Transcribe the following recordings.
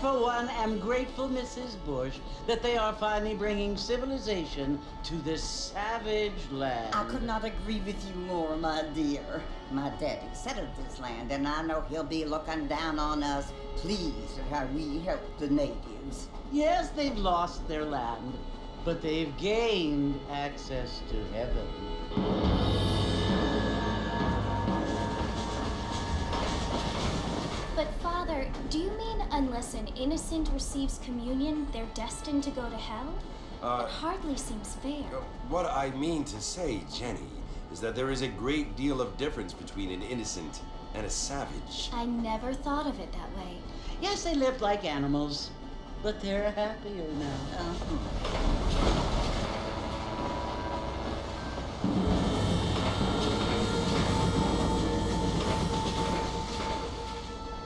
For one, am grateful, Mrs. Bush, that they are finally bringing civilization to this savage land. I could not agree with you more, my dear. My daddy settled this land, and I know he'll be looking down on us, pleased at how we help the natives. Yes, they've lost their land, but they've gained access to heaven. But Father, do you mean unless an innocent receives communion, they're destined to go to hell? It hardly seems fair. What I mean to say, Jenny, is that there is a great deal of difference between an innocent and a savage. I never thought of it that way. Yes, they lived like animals, but they're happier now.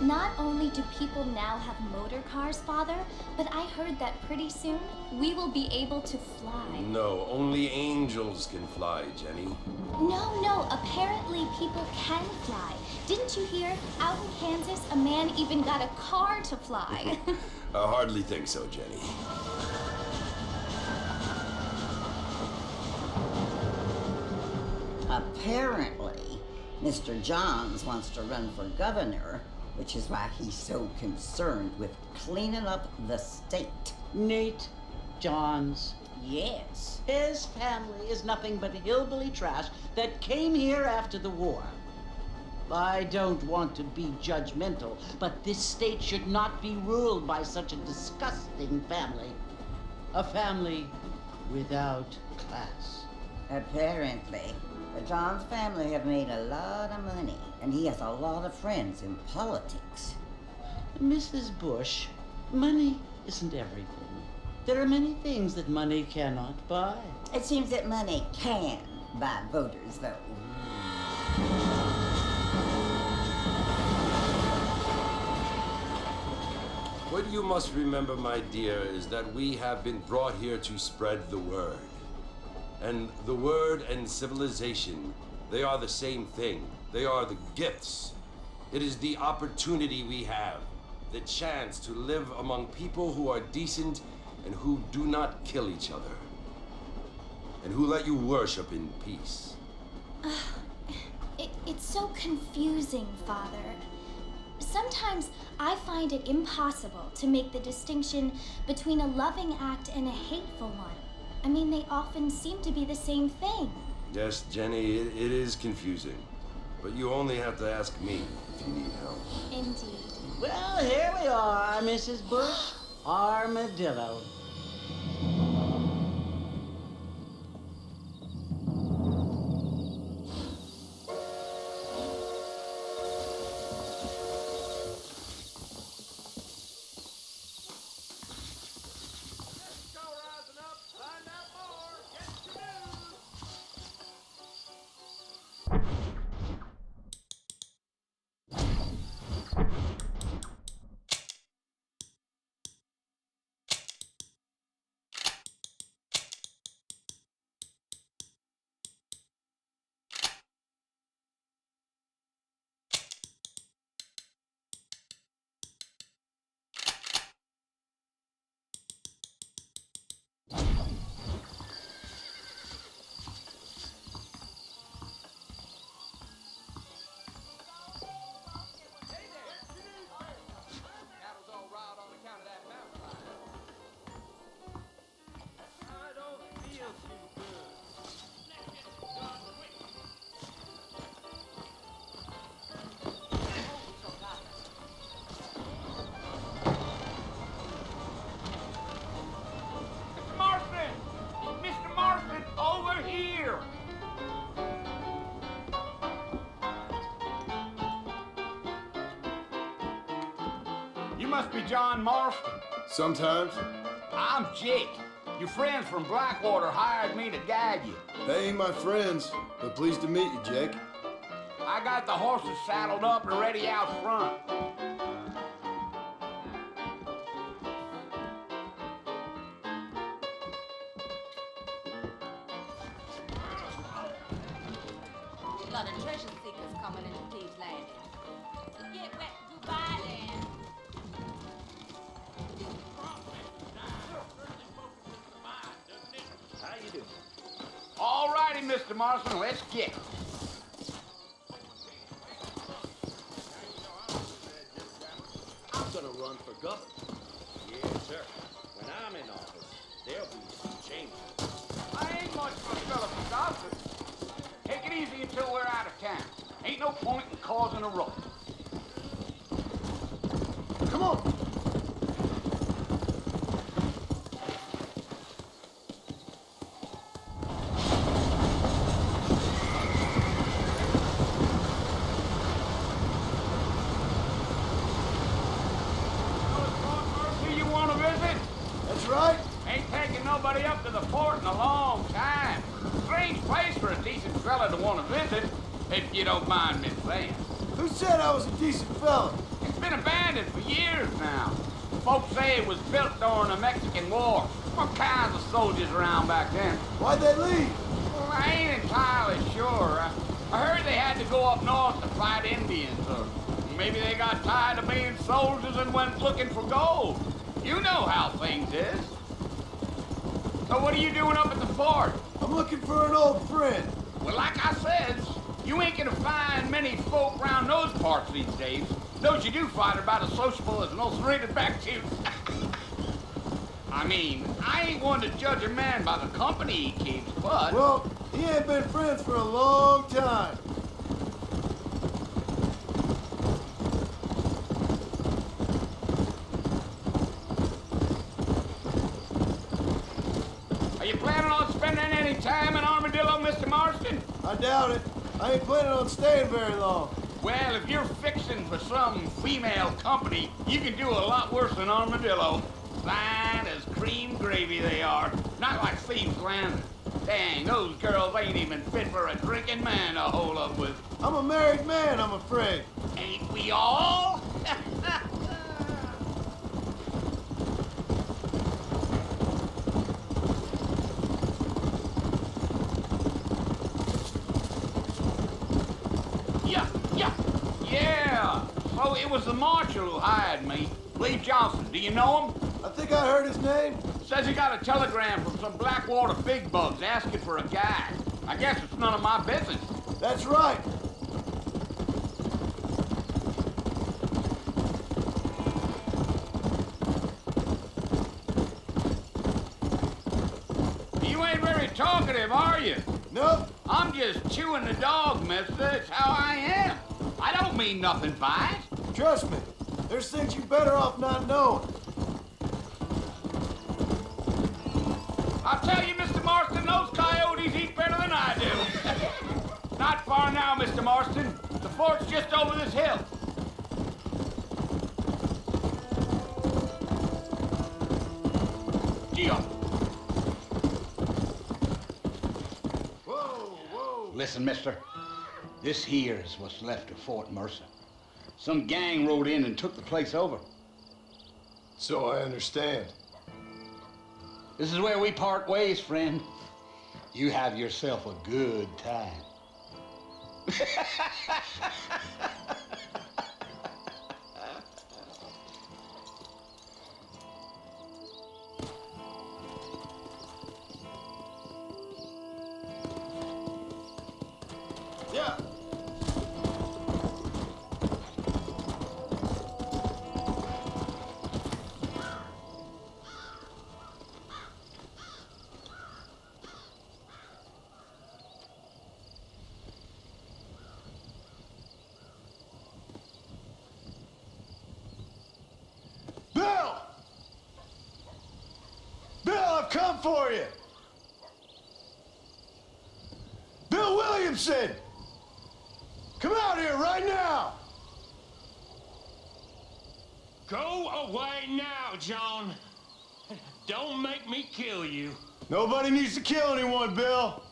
Not only do people now have motor cars, Father, but I heard that pretty soon we will be able to fly. No, only angels can fly, Jenny. No, apparently people can fly. Didn't you hear? Out in Kansas, a man even got a car to fly. I hardly think so, Jenny. Apparently, Mr. Johns wants to run for governor, which is why he's so concerned with cleaning up the state. Nate Johns. Yes. His family is nothing but hillbilly trash that came here after the war. I don't want to be judgmental, but this state should not be ruled by such a disgusting family. A family without class. Apparently. John's family have made a lot of money, and he has a lot of friends in politics. Mrs. Bush, money isn't everything. There are many things that money cannot buy. It seems that money can buy voters, though. What you must remember, my dear, is that we have been brought here to spread the word. And the word and civilization, they are the same thing. They are the gifts. It is the opportunity we have, the chance to live among people who are decent and who do not kill each other, and who let you worship in peace. It's so confusing, Father. Sometimes I find it impossible to make the distinction between a loving act and a hateful one. I mean, they often seem to be the same thing. Yes, Jenny, it is confusing. But you only have to ask me if you need help. Indeed. Well, here we are, Mrs. Bush. Armadillo. You must be John Marston. Sometimes. I'm Jake. Your friends from Blackwater hired me to guide you. They ain't my friends, but pleased to meet you, Jake. I got the horses saddled up and ready out front. A lot of treasure seekers coming into Thieves' Landing. Get wet, goodbye then. How you doing? All righty, Mr. Marston, let's get it. I'm gonna run for governor. Yes, sir. When I'm in office, there'll be some changes. I ain't much of a fella for gossip. Take it easy until we're out of town. Ain't no point in causing a ruckus. Come on! Do you want to visit? That's right. Ain't taking nobody up to the fort in a long time. Strange place for a decent fella to want to visit, if you don't mind me saying. Who said I was a decent fella? It's been abandoned for years now. Folks say it was built during the Mexican War. All kinds of soldiers around back then. Why'd they leave? Well, I ain't entirely sure. I heard they had to go up north to fight Indians, or maybe they got tired of being soldiers and went looking for gold. You know how things is. So what are you doing up at the fort? I'm looking for an old friend. Well, like I says, you ain't gonna find many folk around those parts these days. Those you do find are about as sociable as an ulcerated back tooth. I mean, I ain't one to judge a man by the company he keeps, but... Well, he ain't been friends for a long time. Are you planning on spending any time in Armadillo, Mr. Marston? I doubt it. I ain't planning on staying very long. Well, if you're fixing for some female company, you can do a lot worse than Armadillo. Fine as cream gravy they are. Not like Thieves Landing. Dang, those girls ain't even fit for a drinking man to hole up with. I'm a married man, I'm afraid. Ain't we all? Yeah. So it was the marshal who hired me. Lee Johnson. Do you know him? I think I heard his name. Says he got a telegram from some Blackwater big bugs asking for a guy. I guess it's none of my business. That's right. You ain't very talkative, are you? Nope. I'm just chewing the dog, mister. It's how I am. I don't mean nothing by it. Trust me. There's things you better off not knowing. I'll tell you, Mr. Marston, those coyotes eat better than I do. Not far now, Mr. Marston. The fort's just over this hill. Geo. Whoa. Listen, mister. This here is what's left of Fort Mercer. Some gang rode in and took the place over. So I understand. This is where we part ways, friend. You have yourself a good time. Yeah. Bill, I've come for you. Bill Williamson! Come out here right now! Go away now, John. Don't make me kill you. Nobody needs to kill anyone, Bill.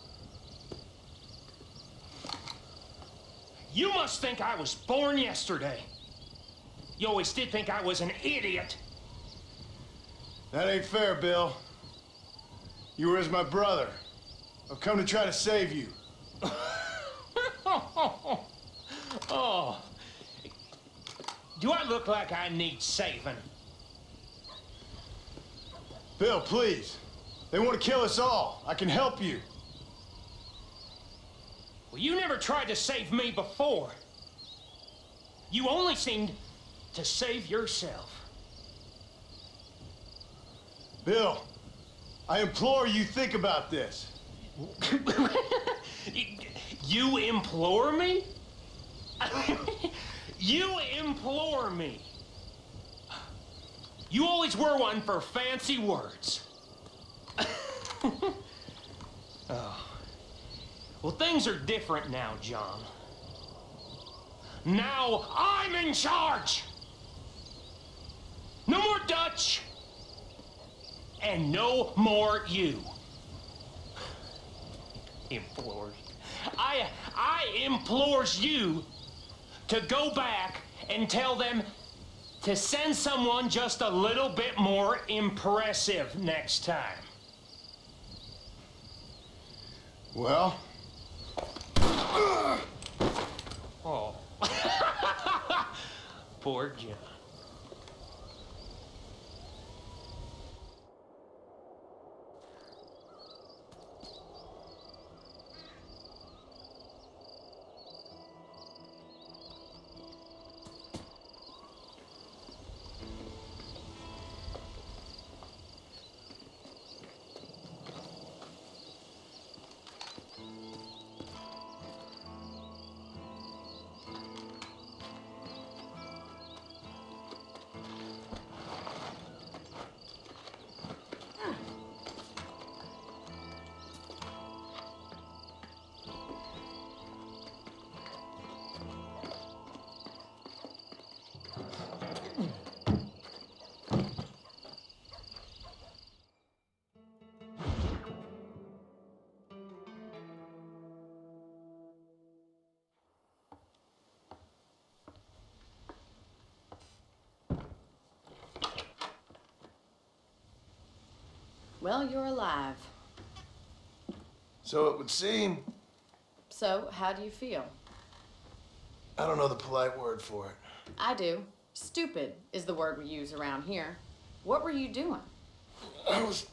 You must think I was born yesterday. You always did think I was an idiot. That ain't fair, Bill. You were as my brother. I've come to try to save you. Oh. Do I look like I need saving? Bill, please. They want to kill us all. I can help you. Well, you never tried to save me before. You only seemed to save yourself. Bill, I implore you think about this. You implore me? You implore me. You always were one for fancy words. Oh. Well, things are different now, John. Now I'm in charge. No more Dutch. And no more you. Implores. I implores you to go back and tell them to send someone just a little bit more impressive next time. Well? Oh. Poor John. Well, you're alive. So it would seem. So, how do you feel? I don't know the polite word for it. I do. Stupid is the word we use around here. What were you doing? I was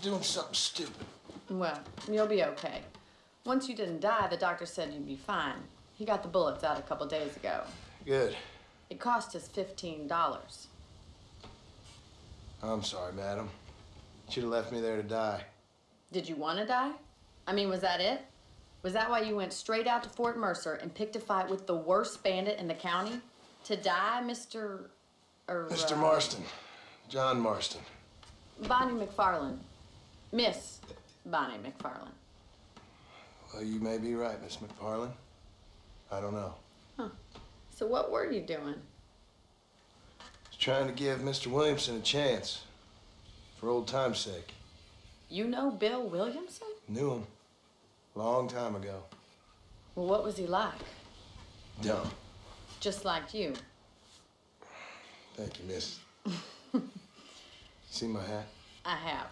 doing something stupid. Well, you'll be okay. Once you didn't die, the doctor said you'd be fine. He got the bullets out a couple days ago. Good. It cost us $15. I'm sorry, madam. Should have left me there to die. Did you want to die? I mean, was that it? Was that why you went straight out to Fort Mercer and picked a fight with the worst bandit in the county? To die, Mr. Mr. Marston. John Marston. Bonnie McFarland. Miss Bonnie McFarland. Well, you may be right, Miss McFarland. I don't know. Huh. So what were you doing? I was trying to give Mr. Williamson a chance. For old time's sake. You know Bill Williamson? Knew him. Long time ago. Well, what was he like? Dumb. Just like you. Thank you, miss. See my hat? I have.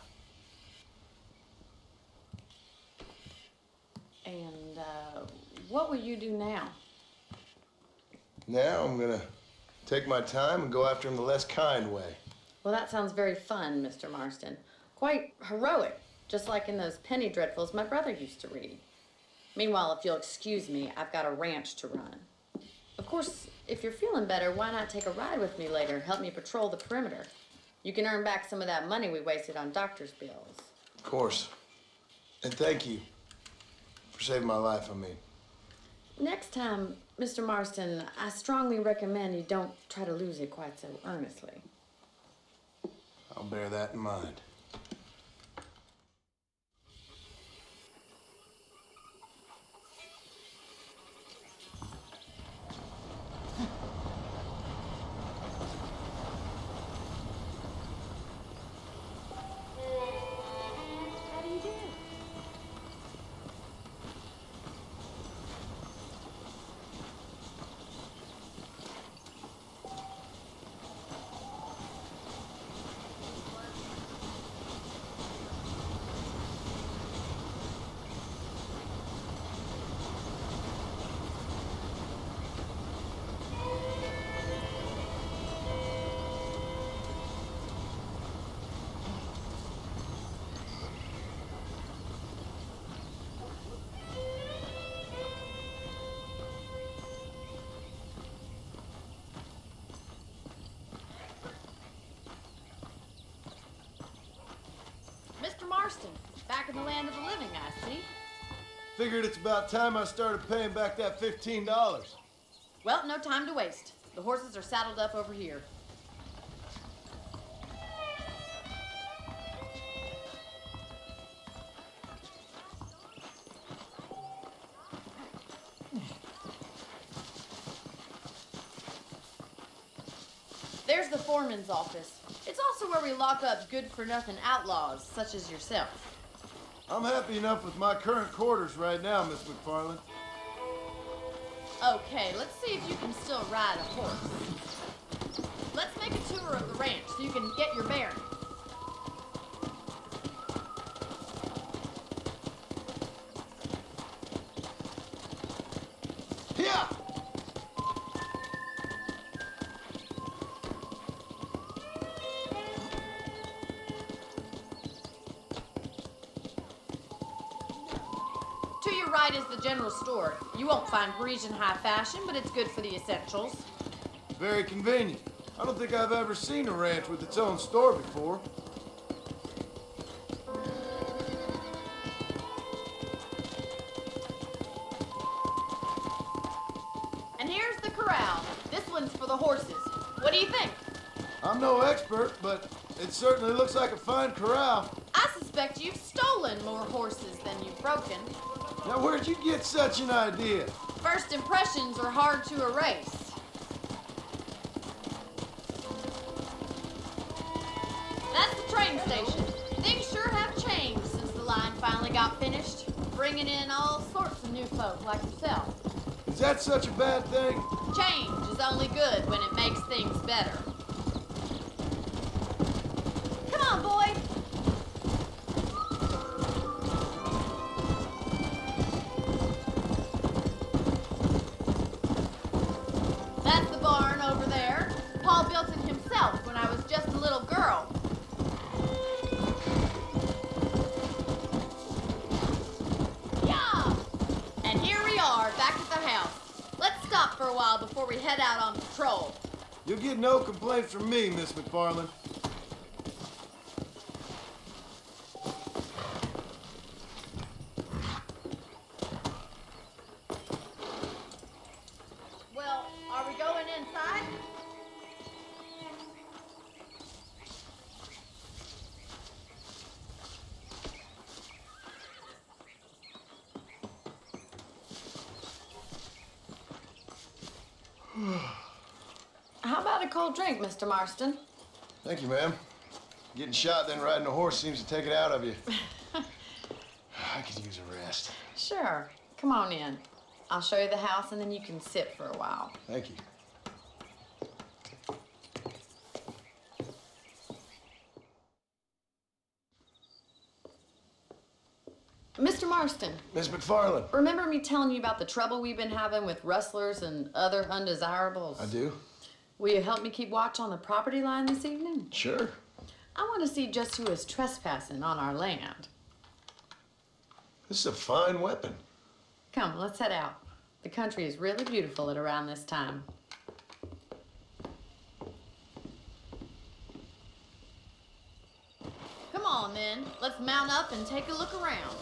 And, what will you do now? Now I'm gonna take my time and go after him the less kind way. Well, that sounds very fun, Mr. Marston. Quite heroic, just like in those penny dreadfuls my brother used to read. Meanwhile, if you'll excuse me, I've got a ranch to run. Of course, if you're feeling better, why not take a ride with me later and help me patrol the perimeter? You can earn back some of that money we wasted on doctor's bills. Of course. And thank you for saving my life, I mean. Next time, Mr. Marston, I strongly recommend you don't try to lose it quite so earnestly. I'll bear that in mind. How do you do? Mr. Marston, back in the land of the living, I see. Figured it's about time I started paying back that $15. Well, no time to waste. The horses are saddled up over here. There's the foreman's office. It's also where we lock up good-for-nothing outlaws, such as yourself. I'm happy enough with my current quarters right now, Miss McFarland. Okay, let's see if you can still ride a horse. Let's make a tour of the ranch so you can get your bearings. Yeah! To your right is the general store. You won't find Parisian high fashion, but it's good for the essentials. Very convenient. I don't think I've ever seen a ranch with its own store before. And here's the corral. This one's for the horses. What do you think? I'm no expert, but it certainly looks like a fine corral. I suspect you've stolen more horses than you've broken. Now, where'd you get such an idea? First impressions are hard to erase. That's the train station. Things sure have changed since the line finally got finished, bringing in all sorts of new folk like yourself. Is that such a bad thing? Change is only good when it makes things better. Come on, for a while before we head out on patrol. You'll get no complaints from me, Miss McFarland. Well, are we going inside? How about a cold drink, Mr. Marston? Thank you, ma'am. Getting shot, then riding a horse seems to take it out of you. I could use a rest. Sure. Come on in. I'll show you the house and then you can sit for a while. Thank you. Mr. Marston, Miss McFarland. remember me telling you about the trouble we've been having with rustlers and other undesirables? I do? Will you help me keep watch on the property line this evening? Sure. I want to see just who is trespassing on our land. This is a fine weapon. Come, let's head out. The country is really beautiful at around this time. Come on, then. Let's mount up and take a look around.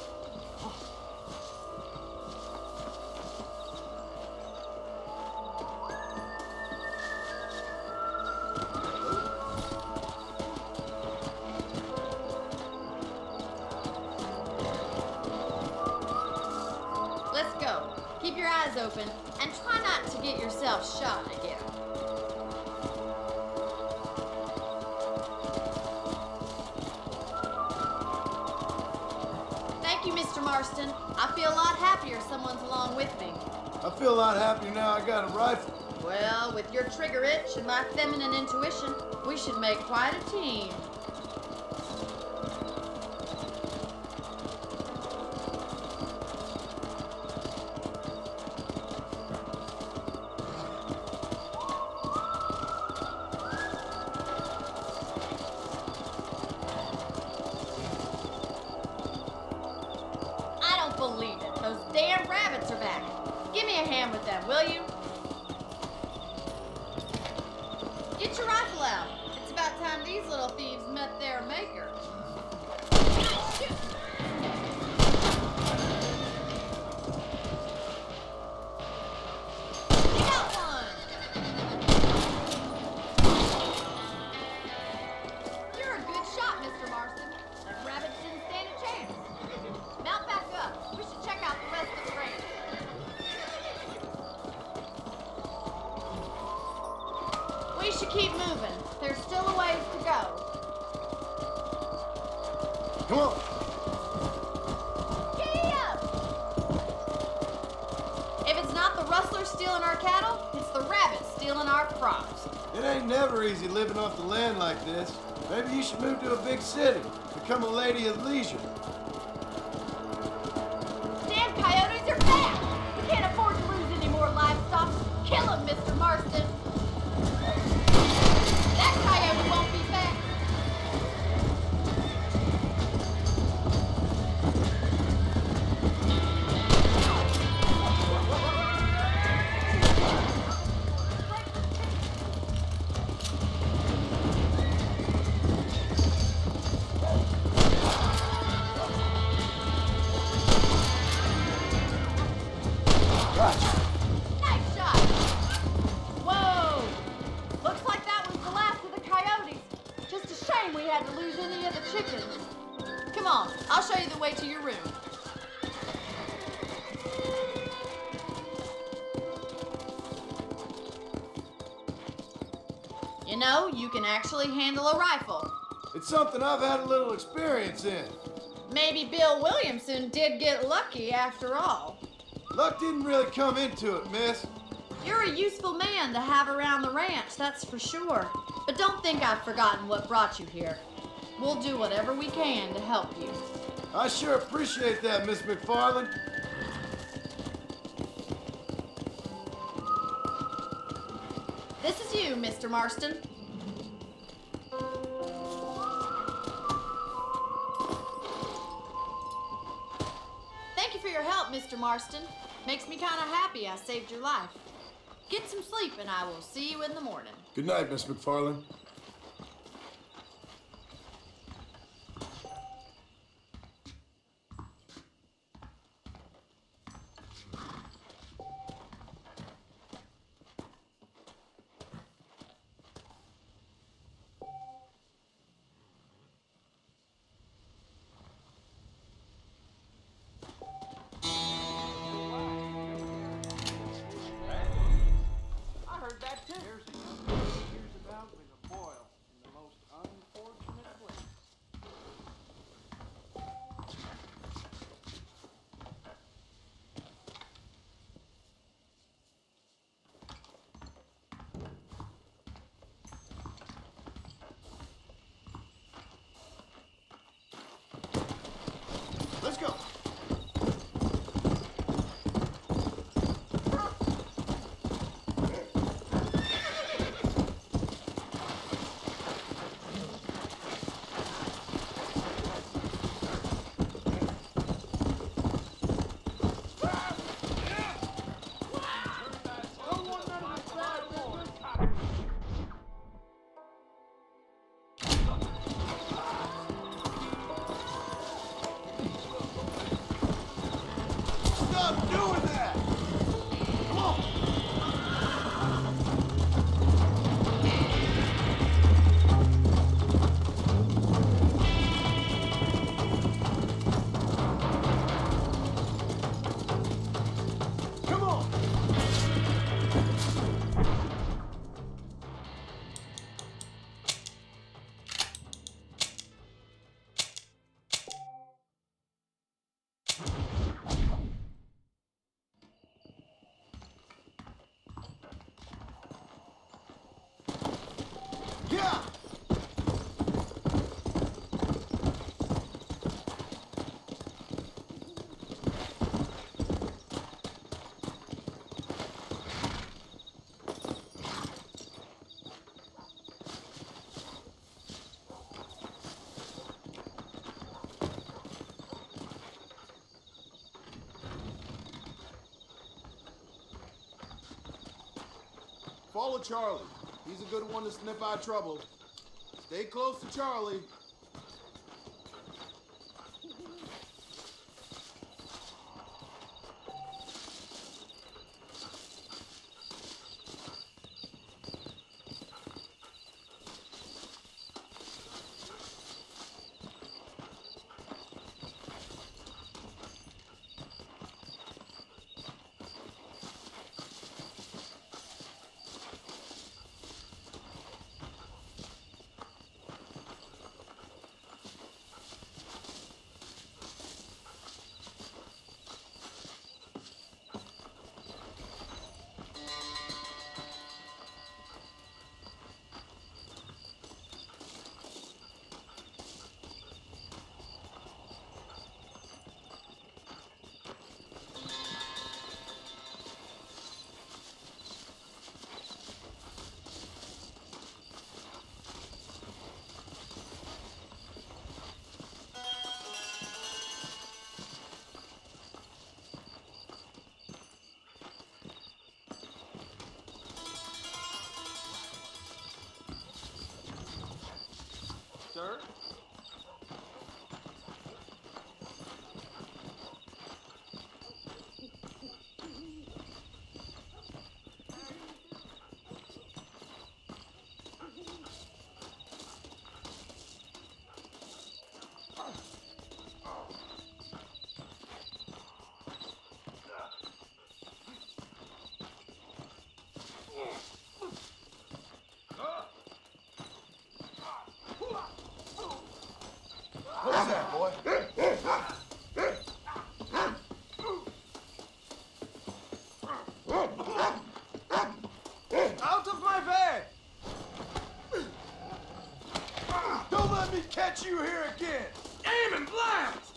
Let's go. Keep your eyes open and try not to get yourself shot again. Thank you, Mr. Marston. I feel a lot happier someone's along with me. I feel a lot happier now I got a rifle. Well, with your trigger itch and my feminine intuition, we should make quite a team. I don't believe it. Those damn rabbits are back. Give me a hand with them, will you? Get your rifle out. It's about time these little thieves met their maker. Shoot. You got one. You're a good shot, Mr. Marston. Them rabbits didn't stand a chance. Mount back up. We should check out the rest of the range. We should keep moving. There's still a ways to go. Come on. Giddy up! If it's not the rustlers stealing our cattle, it's the rabbits stealing our crops. It ain't never easy living off the land like this. Maybe you should move to a big city. Become a lady of leisure. Damn coyotes are back! We can't afford to lose any more livestock. Kill them, Mr. Marston. That coyote won't be back. Nice shot! Whoa! Looks like that was the last of the coyotes. Just a shame we had to lose any of the chickens. Come on, I'll show you the way to your room. You know, you can actually handle a rifle. It's something I've had a little experience in. Maybe Bill Williamson did get lucky after all. Luck didn't really come into it, miss. You're a useful man to have around the ranch, that's for sure. But don't think I've forgotten what brought you here. We'll do whatever we can to help you. I sure appreciate that, Miss McFarland. This is you, Mr. Marston. Thank you for your help, Mr. Marston. Makes me kind of happy I saved your life. Get some sleep, and I will see you in the morning. Good night, Miss McFarlane. I heard that too. There's a young lady hears about with a boil in the most unfortunate place. Let's go. Stop doing that! Come on! Come on! Yeah! Follow Charlie. He's a good one to sniff out trouble. Stay close to Charlie. Sir? What was that, boy? Out of my bed! Don't let me catch you here again! Aim and blast!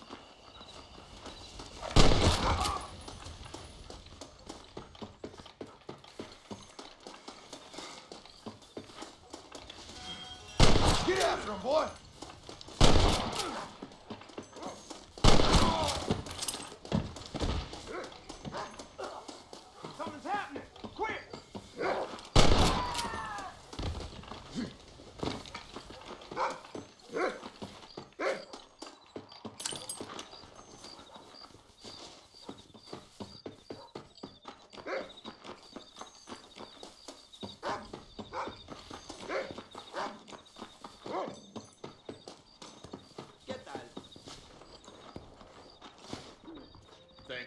Get after him, boy! Something's happening! Quick!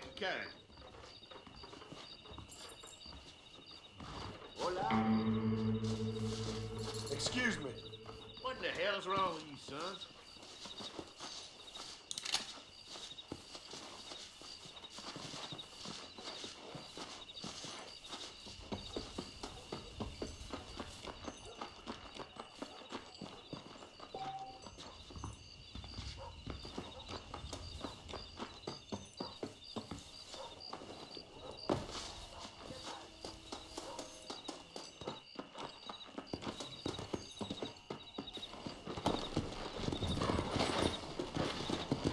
make a turn. Excuse me. What the hell's wrong with you, sons?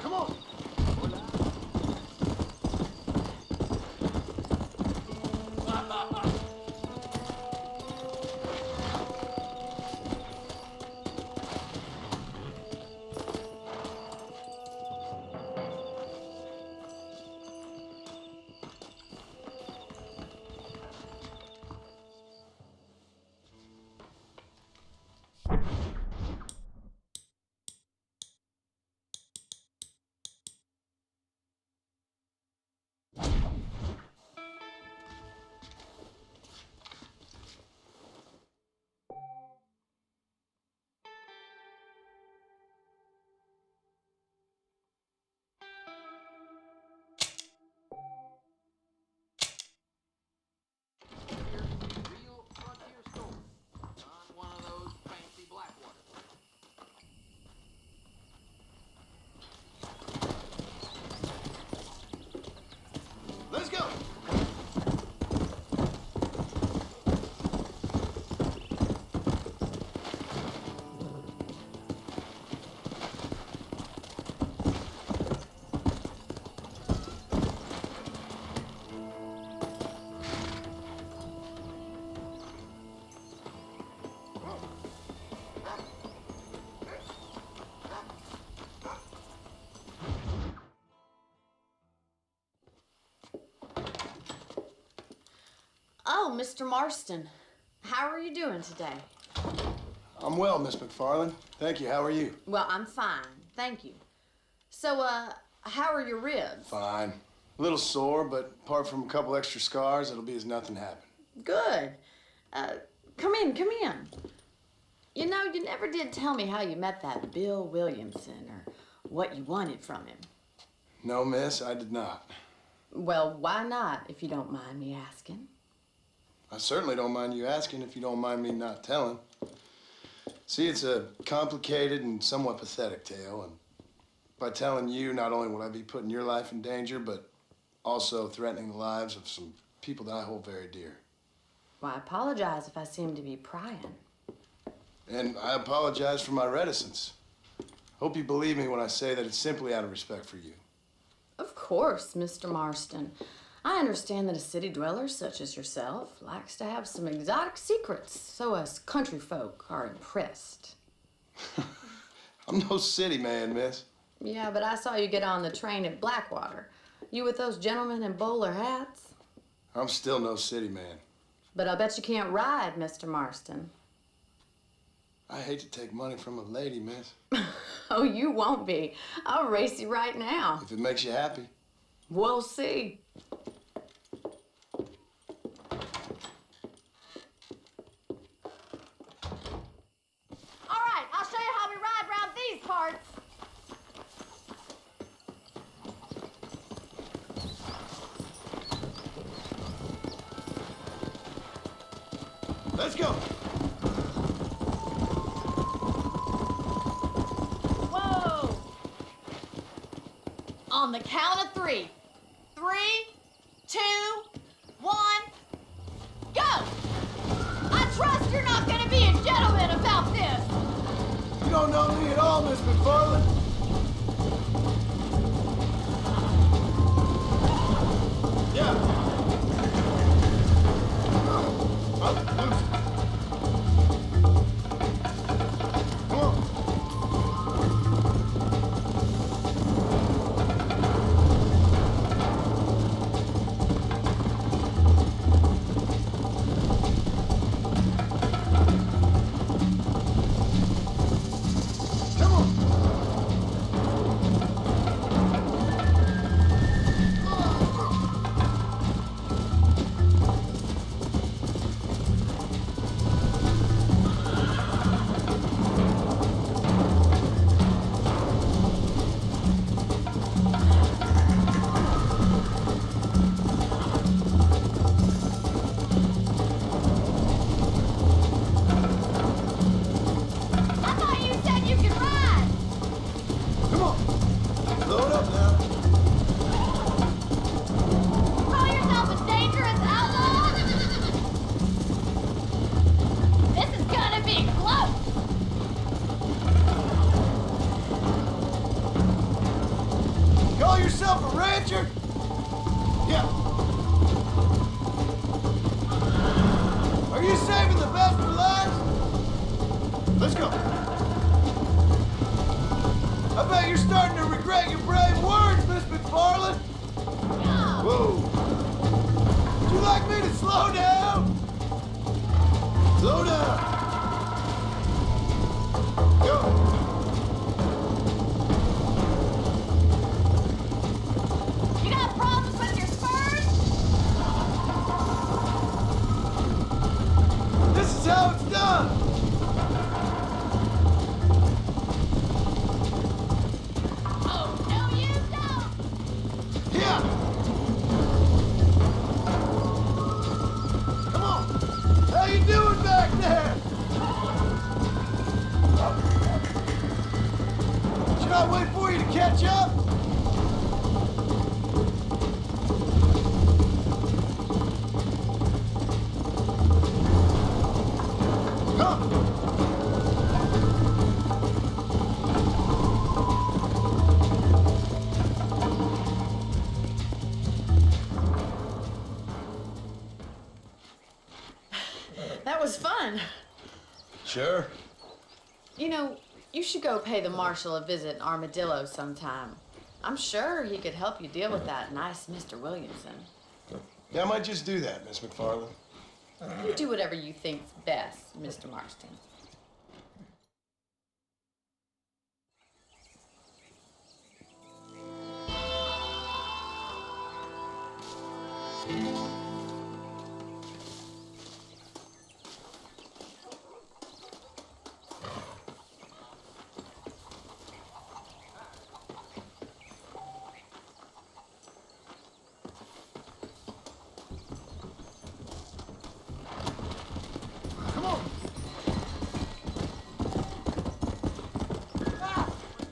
Come on. Real frontier store. Not one of those fancy Blackwater. Let's go. Oh, Mr. Marston, how are you doing today? I'm well, Miss McFarland. Thank you. How are you? Well, I'm fine, thank you. So, how are your ribs? Fine. A little sore, but apart from a couple extra scars, it'll be as nothing happened. Good. Come in, come in. You know, you never did tell me how you met that Bill Williamson or what you wanted from him. No, miss, I did not. Well, why not, if you don't mind me asking? I certainly don't mind you asking if you don't mind me not telling. See, it's a complicated and somewhat pathetic tale, and by telling you, not only will I be putting your life in danger, but also threatening the lives of some people that I hold very dear. Well, I apologize if I seem to be prying. And I apologize for my reticence. Hope you believe me when I say that it's simply out of respect for you. Of course, Mr. Marston. I understand that a city dweller such as yourself likes to have some exotic secrets, so us country folk are impressed. I'm no city man, miss. Yeah, but I saw you get on the train at Blackwater. You with those gentlemen in bowler hats? I'm still no city man. But I bet you can't ride, Mr. Marston. I hate to take money from a lady, miss. Oh, you won't be. I'll race you right now. If it makes you happy. We'll see. All right, I'll show you how we ride around these parts. Let's go. Whoa! On the count of 3. 3, 2, 1, go! I trust you're not gonna be a gentleman about this. You don't know me at all, Miss McFarland. Yeah. Come on. Come on. call yourself a rancher? Yeah. Are you saving the best for last? Let's go. I bet you're starting to regret your brave words, Miss McFarland. Whoa. Would you like me to slow down? Slow down. Go. You got problems with your spurs? This is how it's done. Oh, no, you don't. Yeah. Come on. How you doing back there? Should I wait for you to catch up? Come. That was fun. Sure. You know, you should go pay the marshal a visit in Armadillo sometime. I'm sure he could help you deal with that nice Mr. Williamson. Yeah, I might just do that, Miss McFarland. You do whatever you think's best, Mr. Marston. Come on.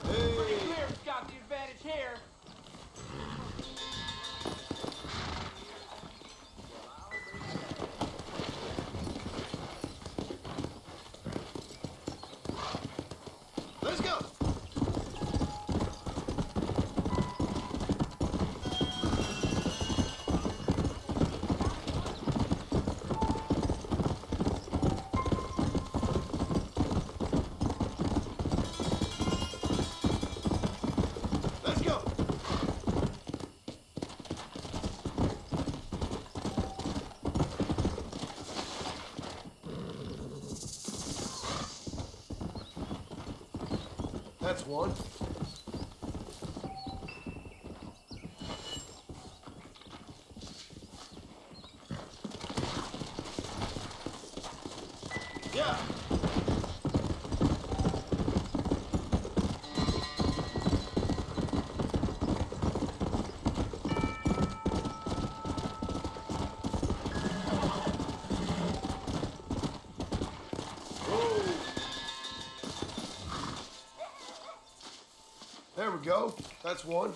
Hey. Clear's got the advantage here. Let's go. Let's go. That's one. Yeah. There we go. That's one.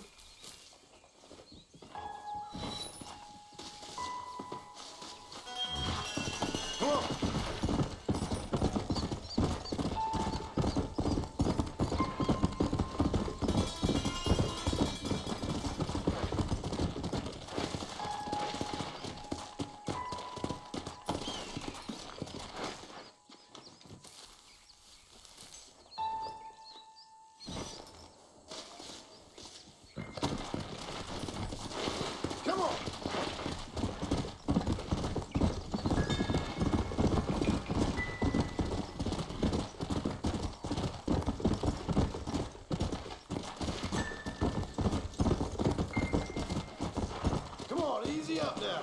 Come on. Come on. Come on, easy up now.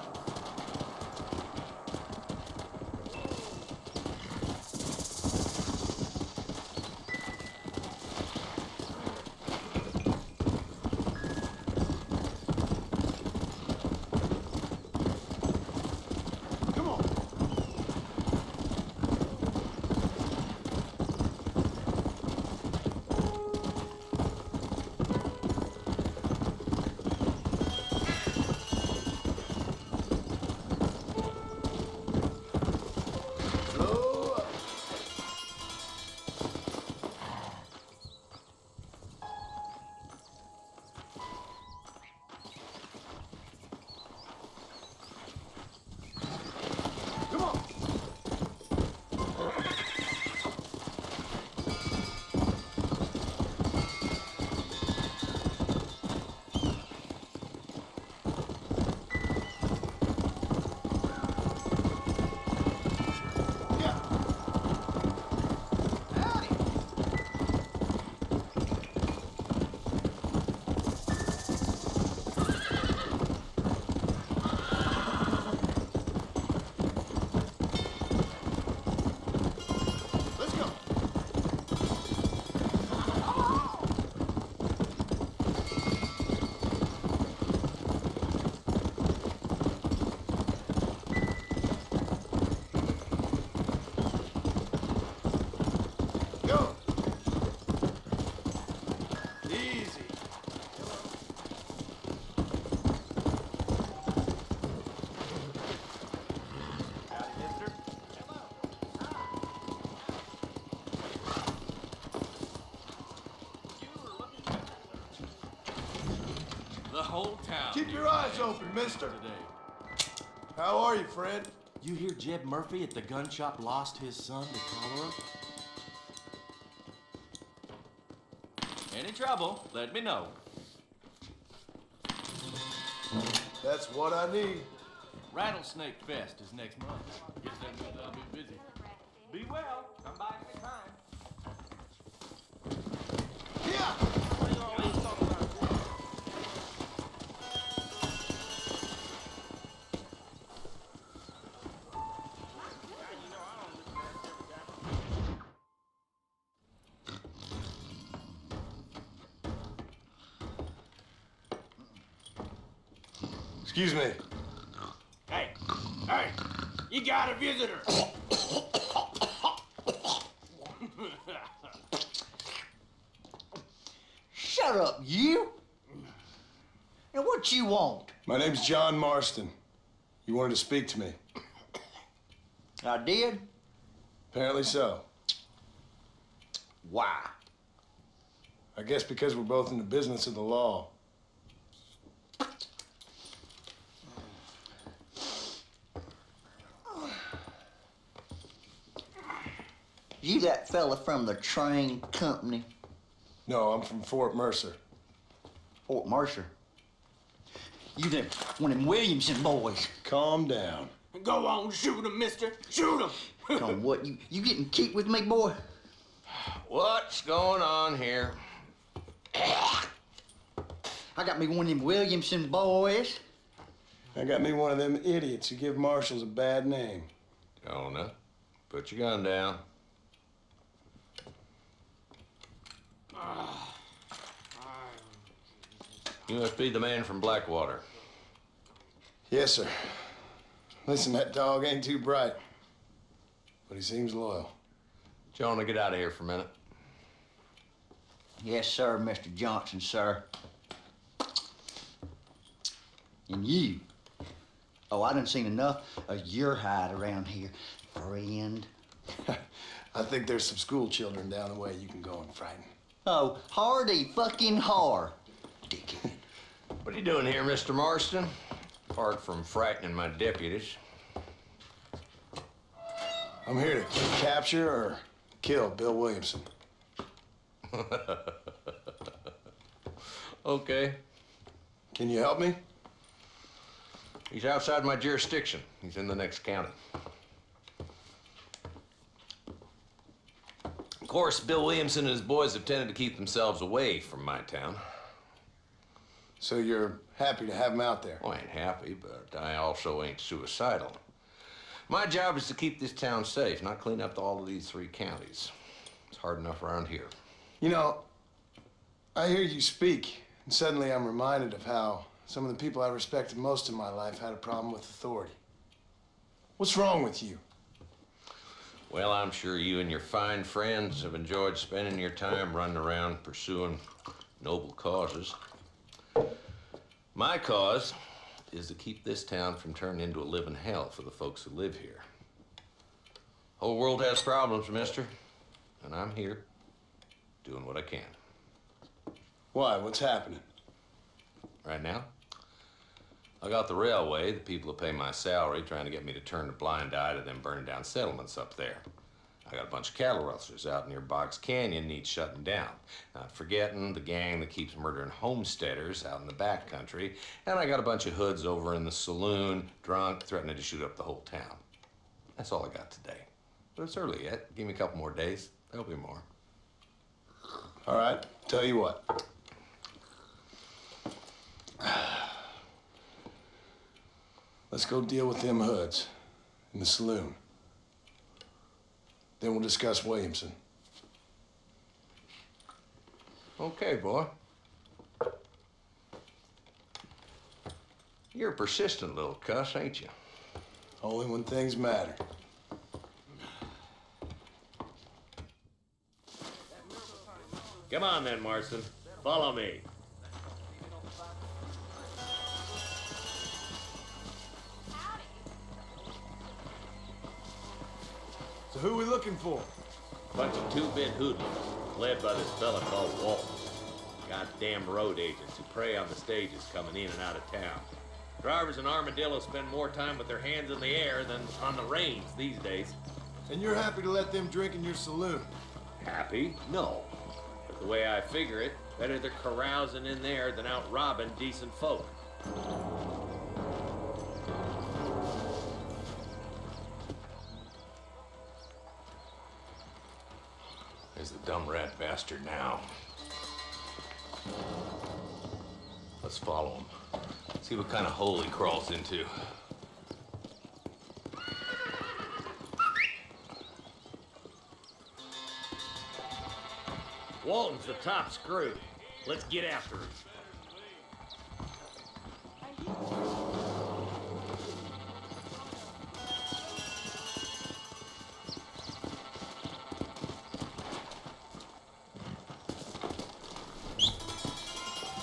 Come on. Easy. Howdy, mister. The whole town. Keep your eyes open, mister. Today. How are you, Fred? You hear Jeb Murphy at the gun shop lost his son to cholera? Any trouble, let me know. That's what I need. Rattlesnake Fest is next month. Guess that means I'll be busy. Be well. Come by anytime. Excuse me. Hey, hey, you got a visitor. Shut up, you! And what you want? My name's John Marston. You wanted to speak to me. I did? Apparently so. Why? I guess because we're both in the business of the law. You that fella from the train company? No, I'm from Fort Mercer. Fort Mercer? You them one of them Williamson boys. Calm down. Go on, shoot him, mister. Shoot him. On what? You getting kicked with me, boy? What's going on here? I got me one of them Williamson boys. I got me one of them idiots who give marshals a bad name. Jonah, put your gun down. You must be the man from Blackwater. Yes, sir. Listen, that dog ain't too bright, but he seems loyal. Jonah, get out of here for a minute. Yes, sir, Mr. Johnson, sir. And you. Oh, I done seen enough of your hide around here, friend. I think there's some school children down the way you can go and frighten. Oh, hardy fucking har. Dickhead. What are you doing here, Mr. Marston? Apart from frightening my deputies. I'm here to capture or kill Bill Williamson. Okay. Can you help me? He's outside my jurisdiction. He's in the next county. Of course, Bill Williamson and his boys have tended to keep themselves away from my town. So you're happy to have him out there? Well, I ain't happy, but I also ain't suicidal. My job is to keep this town safe, not clean up all of these 3 counties. It's hard enough around here. You know, I hear you speak, and suddenly I'm reminded of how some of the people I respected most in my life had a problem with authority. What's wrong with you? Well, I'm sure you and your fine friends have enjoyed spending your time running around pursuing noble causes. My cause is to keep this town from turning into a living hell for the folks who live here. Whole world has problems, mister, and I'm here doing what I can. Why? What's happening? Right now, I got the railway, the people who pay my salary, trying to get me to turn a blind eye to them burning down settlements up there. I got a bunch of cattle rustlers out near Box Canyon needs shutting down. Not forgetting the gang that keeps murdering homesteaders out in the back country. And I got a bunch of hoods over in the saloon, drunk, threatening to shoot up the whole town. That's all I got today. But it's early yet. Give me a couple more days. There'll be more. All right, tell you what. Let's go deal with them hoods in the saloon. Then we'll discuss Williamson. Okay, boy. You're a persistent little cuss, ain't you? Only when things matter. Come on then, Marston. Follow me. So who we looking for? Bunch of two-bit hoodlums, led by this fella called Walt. Goddamn road agents who prey on the stages coming in and out of town. Drivers in Armadillo spend more time with their hands in the air than on the reins these days. And you're happy to let them drink in your saloon? Happy? No. But the way I figure it, better they're carousing in there than out robbing decent folk. There's the dumb rat bastard now. Let's follow him. See what kind of hole he crawls into. Walton's the top screw. Let's get after him.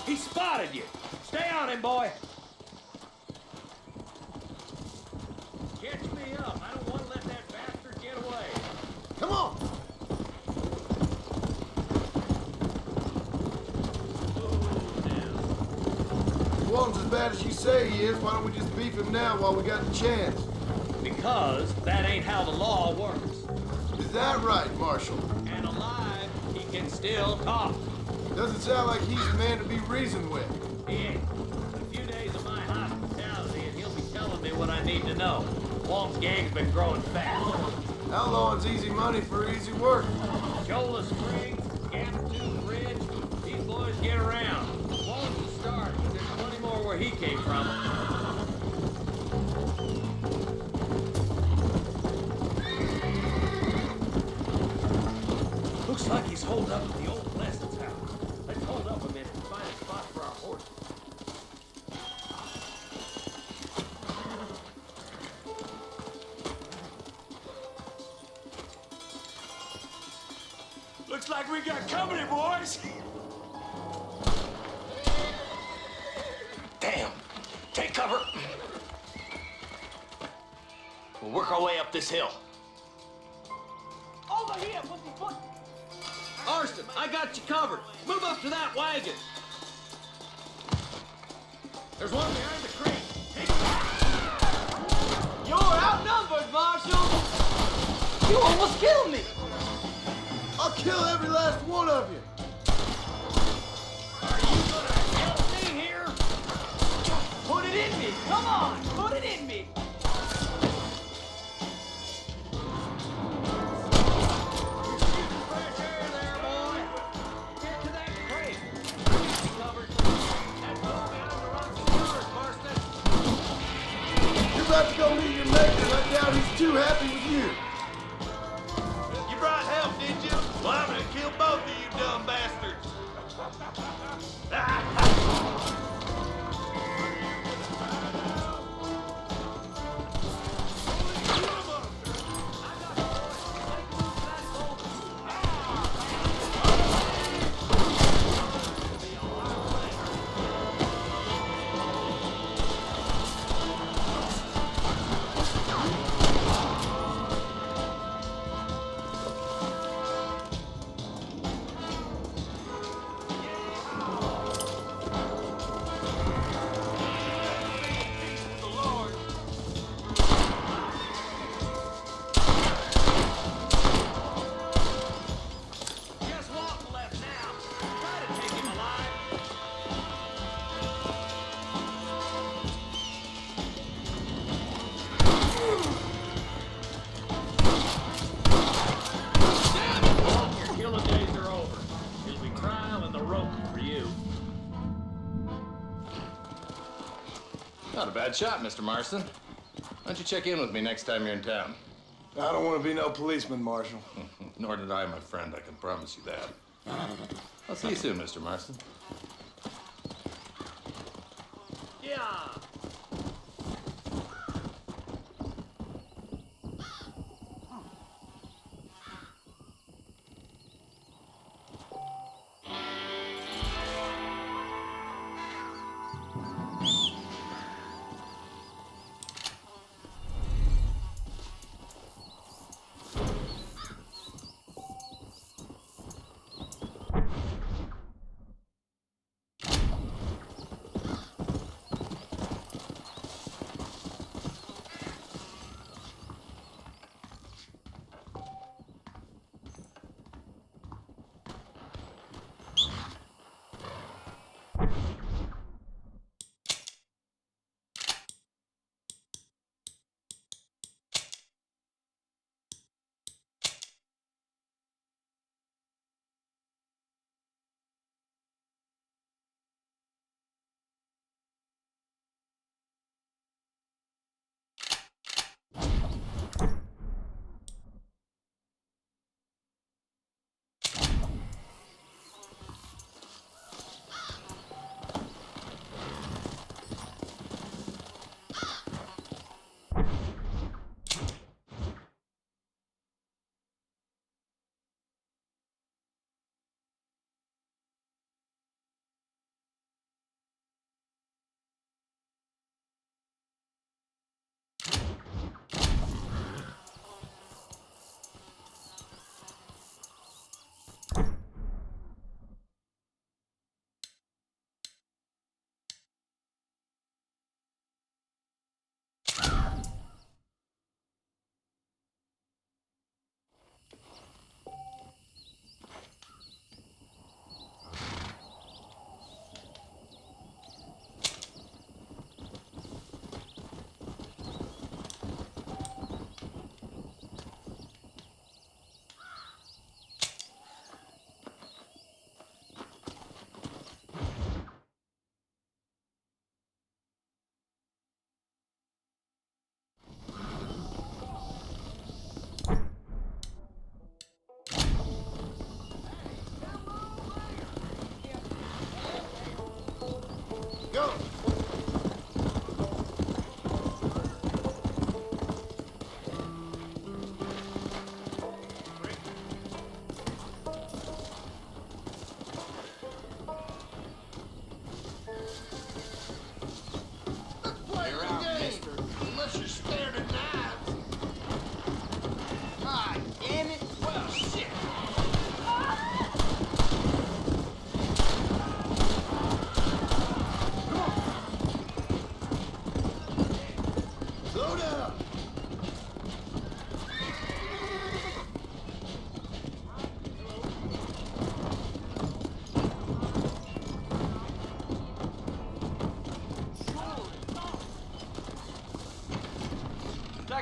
He spotted you. Stay on him, boy. Catch me up. I don't want to let that bastard get away. Come on! If Walton's as bad as you say he is, why don't we just beef him now while we got the chance? Because that ain't how the law works. Is that right, Marshal? And alive, he can still talk. Doesn't sound like he's the man to be reasoned with. He ain't. A few days of my hospitality and he'll be telling me what I need to know. Walton's gang's been growing fast. Outlawing's easy money for easy work. Shola Springs, Gap-Tooth Ridge, these boys get around. Walton's the start, but there's plenty more where he came from. Looks like he's holed up at the old Blessed's house. Let's hold up a minute and find a spot for our horses. Looks like we got company, boys. Damn! Take cover! We'll work our way up this hill. Over here, put. Arston, I got you covered. Move up to that wagon. There's one behind the crate. Take it back. You're outnumbered, Marshal! You almost killed me! I'll kill every last one of you. Are you gonna help me here? Put it in me! Come on! Put it in me! Fresh air there, boy. Get to that crate. I got you covered. That's what's behind the rocks and yours, Marston. You're about to go meet your maker, and I doubt he's too happy with you. You brought help, did you? Well, I'm gonna kill both of you dumb bastards. Just Walton left now. Try to take him alive. Walton, your killing days are over. It'll be trial and the rope for you. Not a bad shot, Mr. Marston. Why don't you check in with me next time you're in town? I don't want to be no policeman, Marshal. Nor did I, my friend. I can promise you that. I'll see you soon, Mr. Marston. Yeah.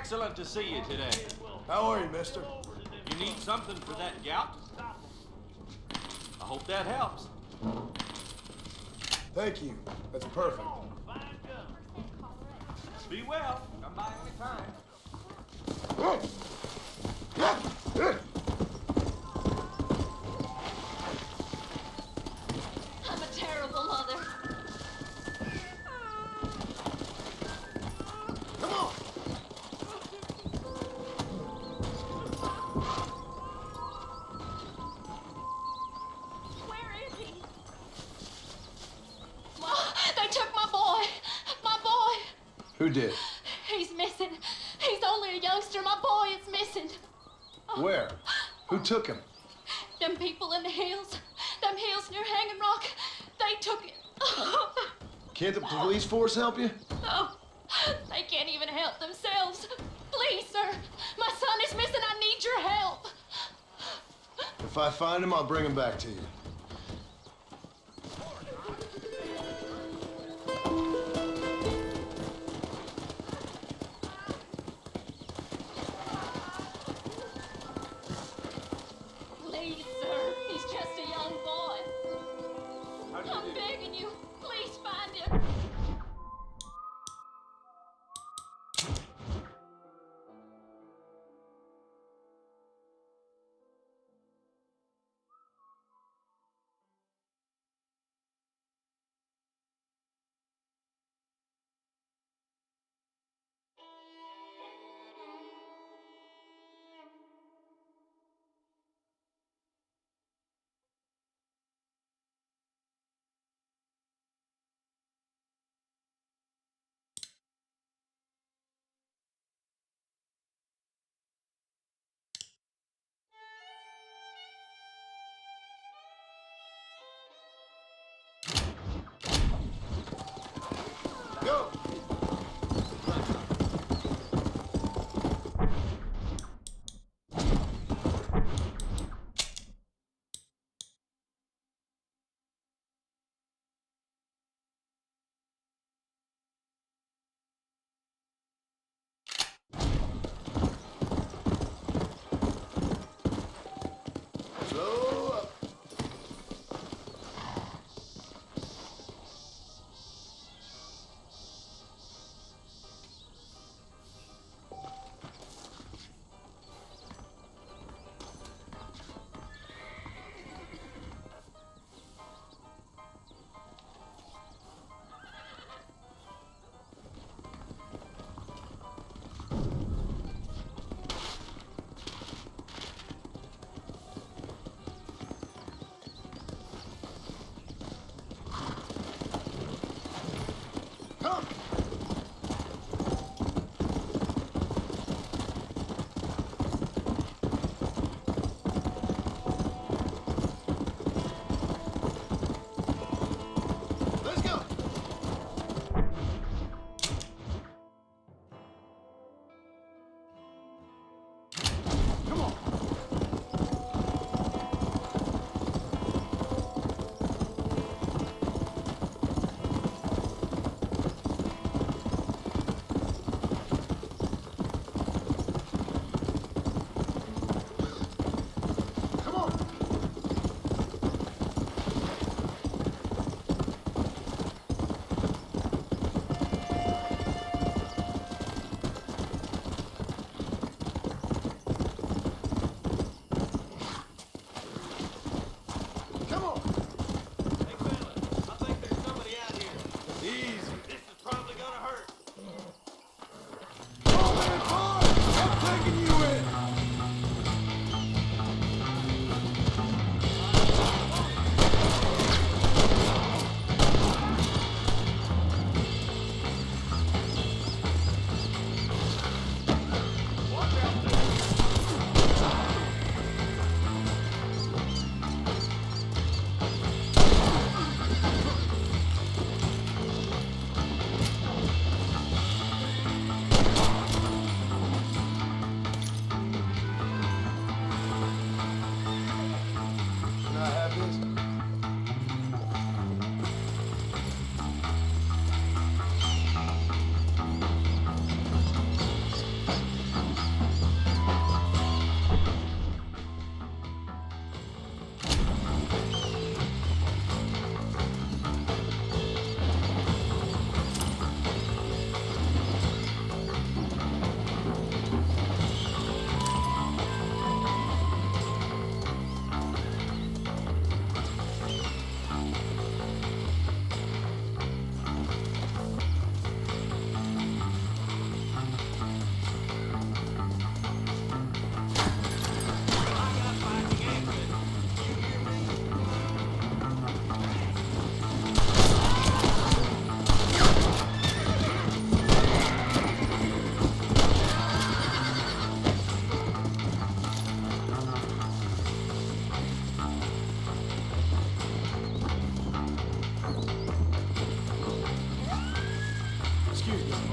Excellent to see you today. How are you, mister? You need something for that gout? I hope that helps. Thank you. That's perfect. Be well. Come by anytime. I'm a terrible mother. Come on! Where is he? They took my boy. My boy. Who did? He's missing. He's only a youngster. My boy is missing. Where? Who took him? Them people in the hills. Them hills near Hanging Rock. They took it. Can't the police force help you? No. They can't even help themselves. Please, sir. My son is missing. I need your help. If I find him, I'll bring him back to you. Please, sir. He's just a young boy. I'm begging you. Please find him. Go! Slow up. Come! Let's go! Come on!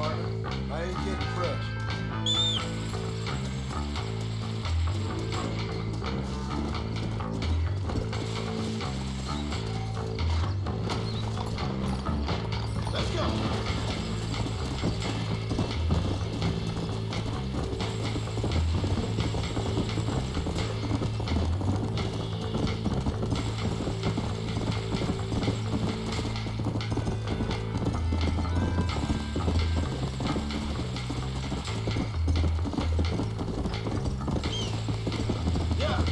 partner. I ain't getting fresh. Let's go. Yeah.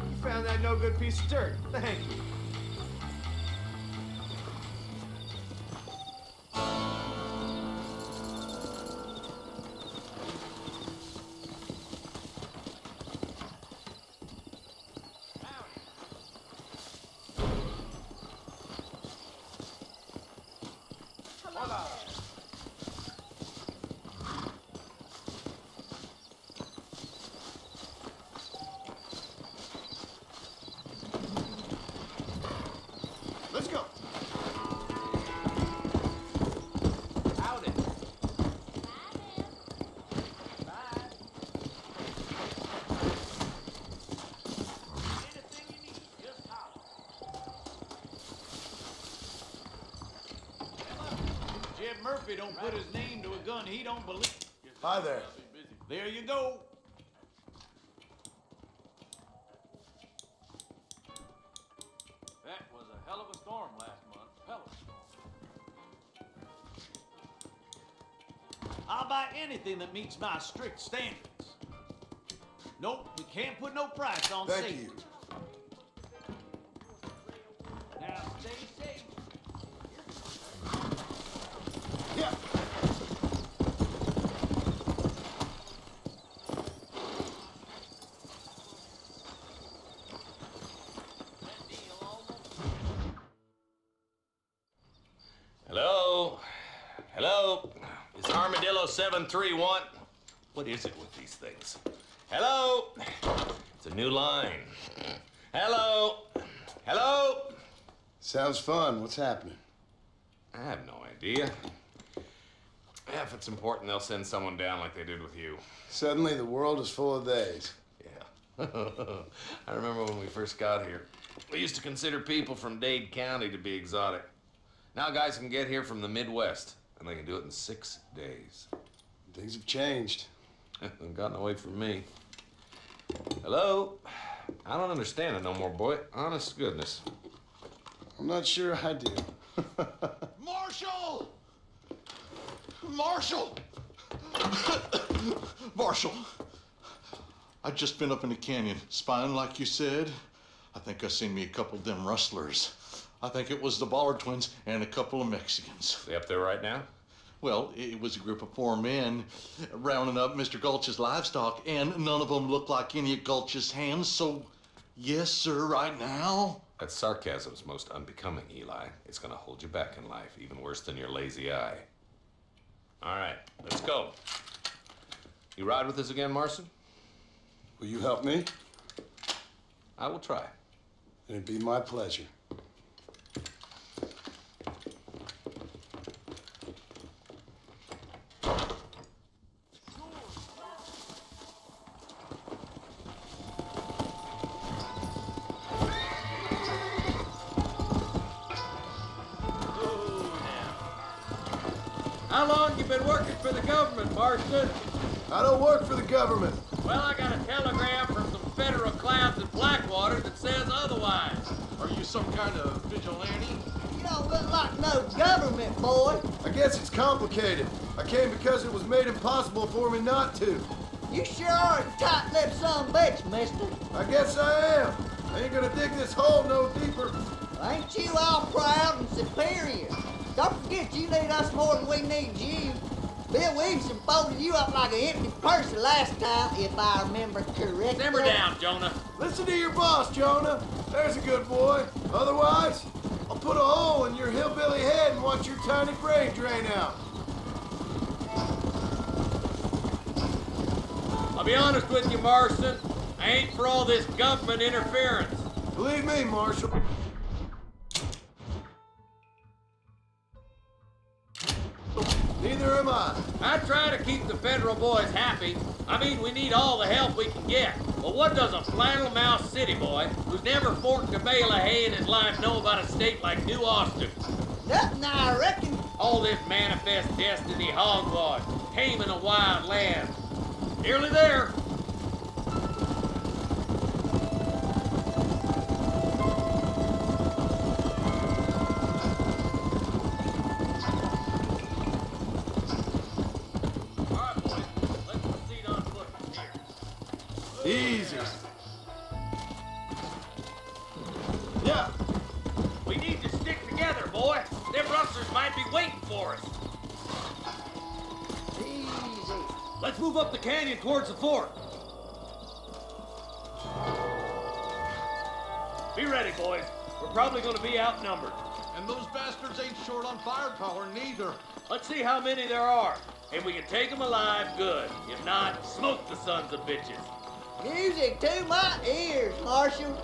You found that no good piece of dirt. Thank you. Let's go. Howdy. Jeb Murphy don't put his name to a gun he don't believe. Hi there. There you go. That was a hell of a storm last month. Hell of a storm. I'll buy anything that meets my strict standards. Nope, we can't put no price on Thank safety. you. Now stay safe. Yeah. Hello? Hello? It's Armadillo 731. What is it with these things? Hello? It's a new line. Hello? Hello? Sounds fun. What's happening? I have no idea. Yeah, if it's important, they'll send someone down like they did with you. Suddenly the world is full of theys. Yeah. I remember when we first got here. We used to consider people from Dade County to be exotic. Now guys can get here from the Midwest, and they can do it in 6 days. Things have changed. They've gotten away from me. Hello? I don't understand it no more, boy. Honest to goodness. I'm not sure I do. Marshall! Marshall! Marshall! I've just been up in the canyon, spying like you said. I think I seen me a couple of them rustlers. I think it was the Ballard twins and a couple of Mexicans. They up there right now? Well, it was a group of 4 men rounding up Mr. Gulch's livestock, and none of them looked like any of Gulch's hands, so yes, sir, right now. That sarcasm's most unbecoming, Eli. It's gonna hold you back in life, even worse than your lazy eye. All right, let's go. You ride with us again, Marson? Will you help me? I will try. It'd be my pleasure. How long you been working for the government, Marston? I don't work for the government. Well, I got a telegram from some federal clowns in Blackwater that says otherwise. Are you some kind of vigilante? You don't look like no government, boy. I guess it's complicated. I came because it was made impossible for me not to. You sure are a tight-lipped son of a bitch, mister. I guess I am. I ain't gonna dig this hole no deeper. Ain't you all proud and superior? Don't forget you need us more than we need you. Bill Williamson folded you up like an empty purse the last time, if I remember correctly. Simmer down, Jonah. Listen to your boss, Jonah. There's a good boy. Otherwise, I'll put a hole in your hillbilly head and watch your tiny brain drain out. I'll be honest with you, Marston. I ain't for all this government interference. Believe me, Marshal. Neither am I. I try to keep the federal boys happy. I mean, we need all the help we can get. But what does a flannel-mouthed city boy who's never forked a bale of hay in his life know about a state like New Austin? Nothing, I reckon. All this manifest destiny hogwash, taming a wild land. Nearly there. Easy. Yeah. We need to stick together, boy. Them rustlers might be waiting for us. Easy. Let's move up the canyon towards the fort. Be ready, boys. We're probably going to be outnumbered. And those bastards ain't short on firepower neither. Let's see how many there are. If we can take them alive, good. If not, smoke the sons of bitches. Music to my ears, Marshal.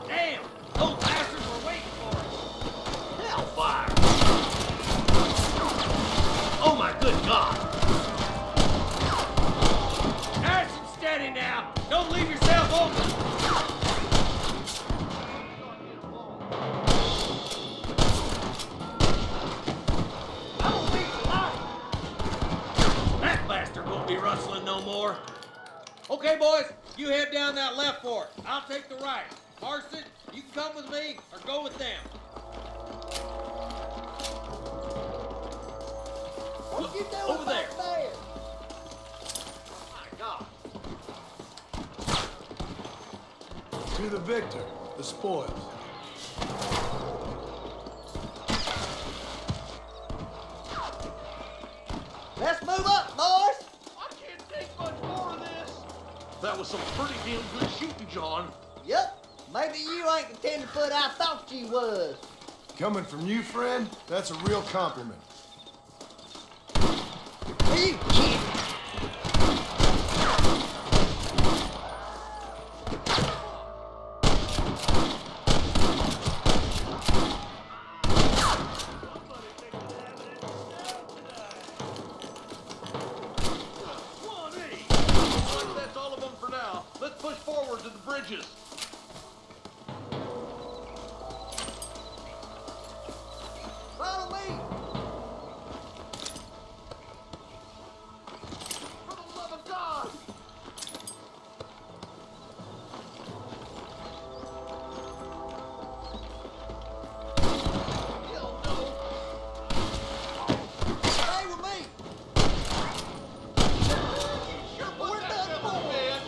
Damn! Those bastards were waiting for us! Hellfire! Oh my good God! Nice and steady now! Don't leave yourself open! That bastard won't be rustling no more. Okay, boys, you head down that left fort. I'll take the right. Marston, you can come with me or go with them. What you doing over there. back there? My God. To the victor, the spoils. Let's move up, boys. I can't take much more of this. That was some pretty damn good shooting, John. Yep. Maybe you ain't the tenderfoot I thought you was. Coming from you, friend, that's a real compliment. Are you kidding? That's all of them for now. Let's push forward to the bridges. Follow me. For the love of God! Hell no! Stay with me. We're done for, man!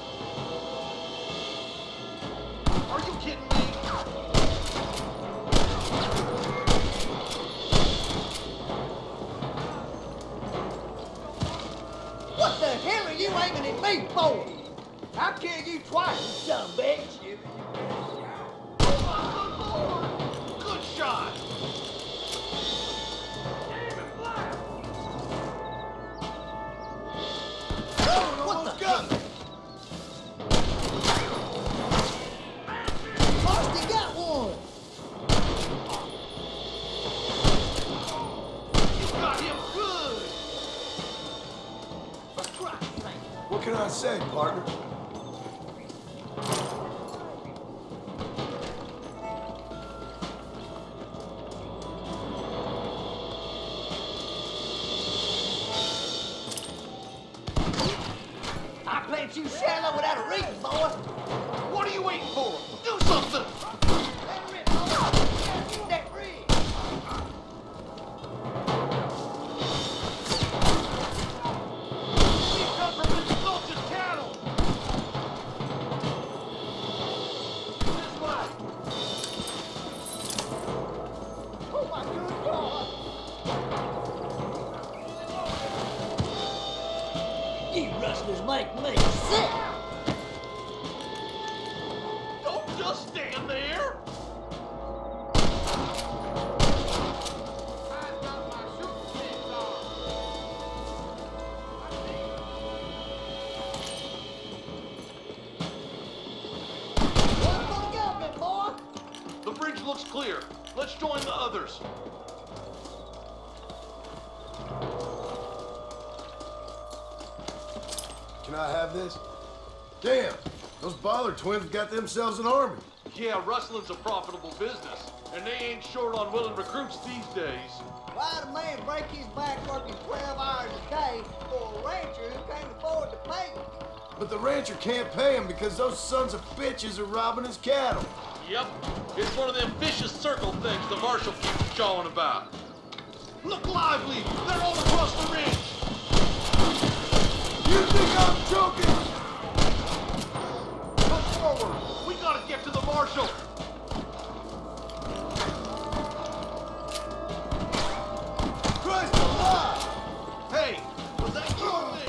Are you kidding me? What the hell are you aiming at me for? I'll kill you twice, you son of a bitch. Good shot! What the hell? Marston got one. You got him good! What can I say, partner? I plant you shallow without a reason, boy. What are you waiting for? Do something! Let her rip, boy. coast clear. Let's join the others. Can I have this? Damn, those Bollard twins got themselves an army. Yeah, rustling's a profitable business, and they ain't short on willing recruits these days. Why'd a man break his back working 12 hours a day for a rancher who can't afford to pay him? But the rancher can't pay him because those sons of bitches are robbing his cattle. Yep, it's one of them vicious circle things the marshal keeps jawing about. Look lively! They're all across the ridge! You think I'm joking? Come forward! We gotta get to the marshal! Christ alive! Hey, was that you or me?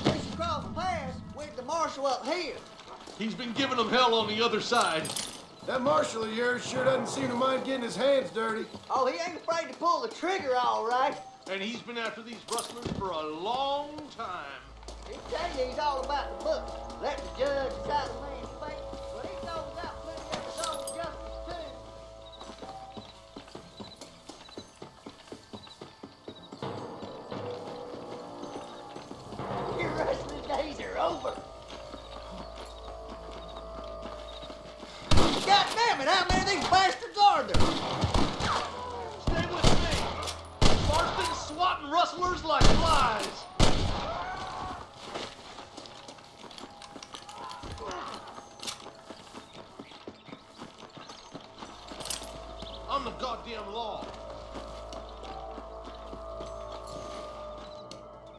We should cross the pass with the marshal up here. He's been giving them hell on the other side. That marshal of yours sure doesn't seem to mind getting his hands dirty. Oh, he ain't afraid to pull the trigger, all right. And he's been after these rustlers for a long time. He tell you he's all about the book. Let the judge decide a man's fate, but he knows out plenty of his own justice, too. Your wrestling days are over. God damn it, how many of these bastards are there? Stay with me. Marston's swatting rustlers like flies. I'm the goddamn law.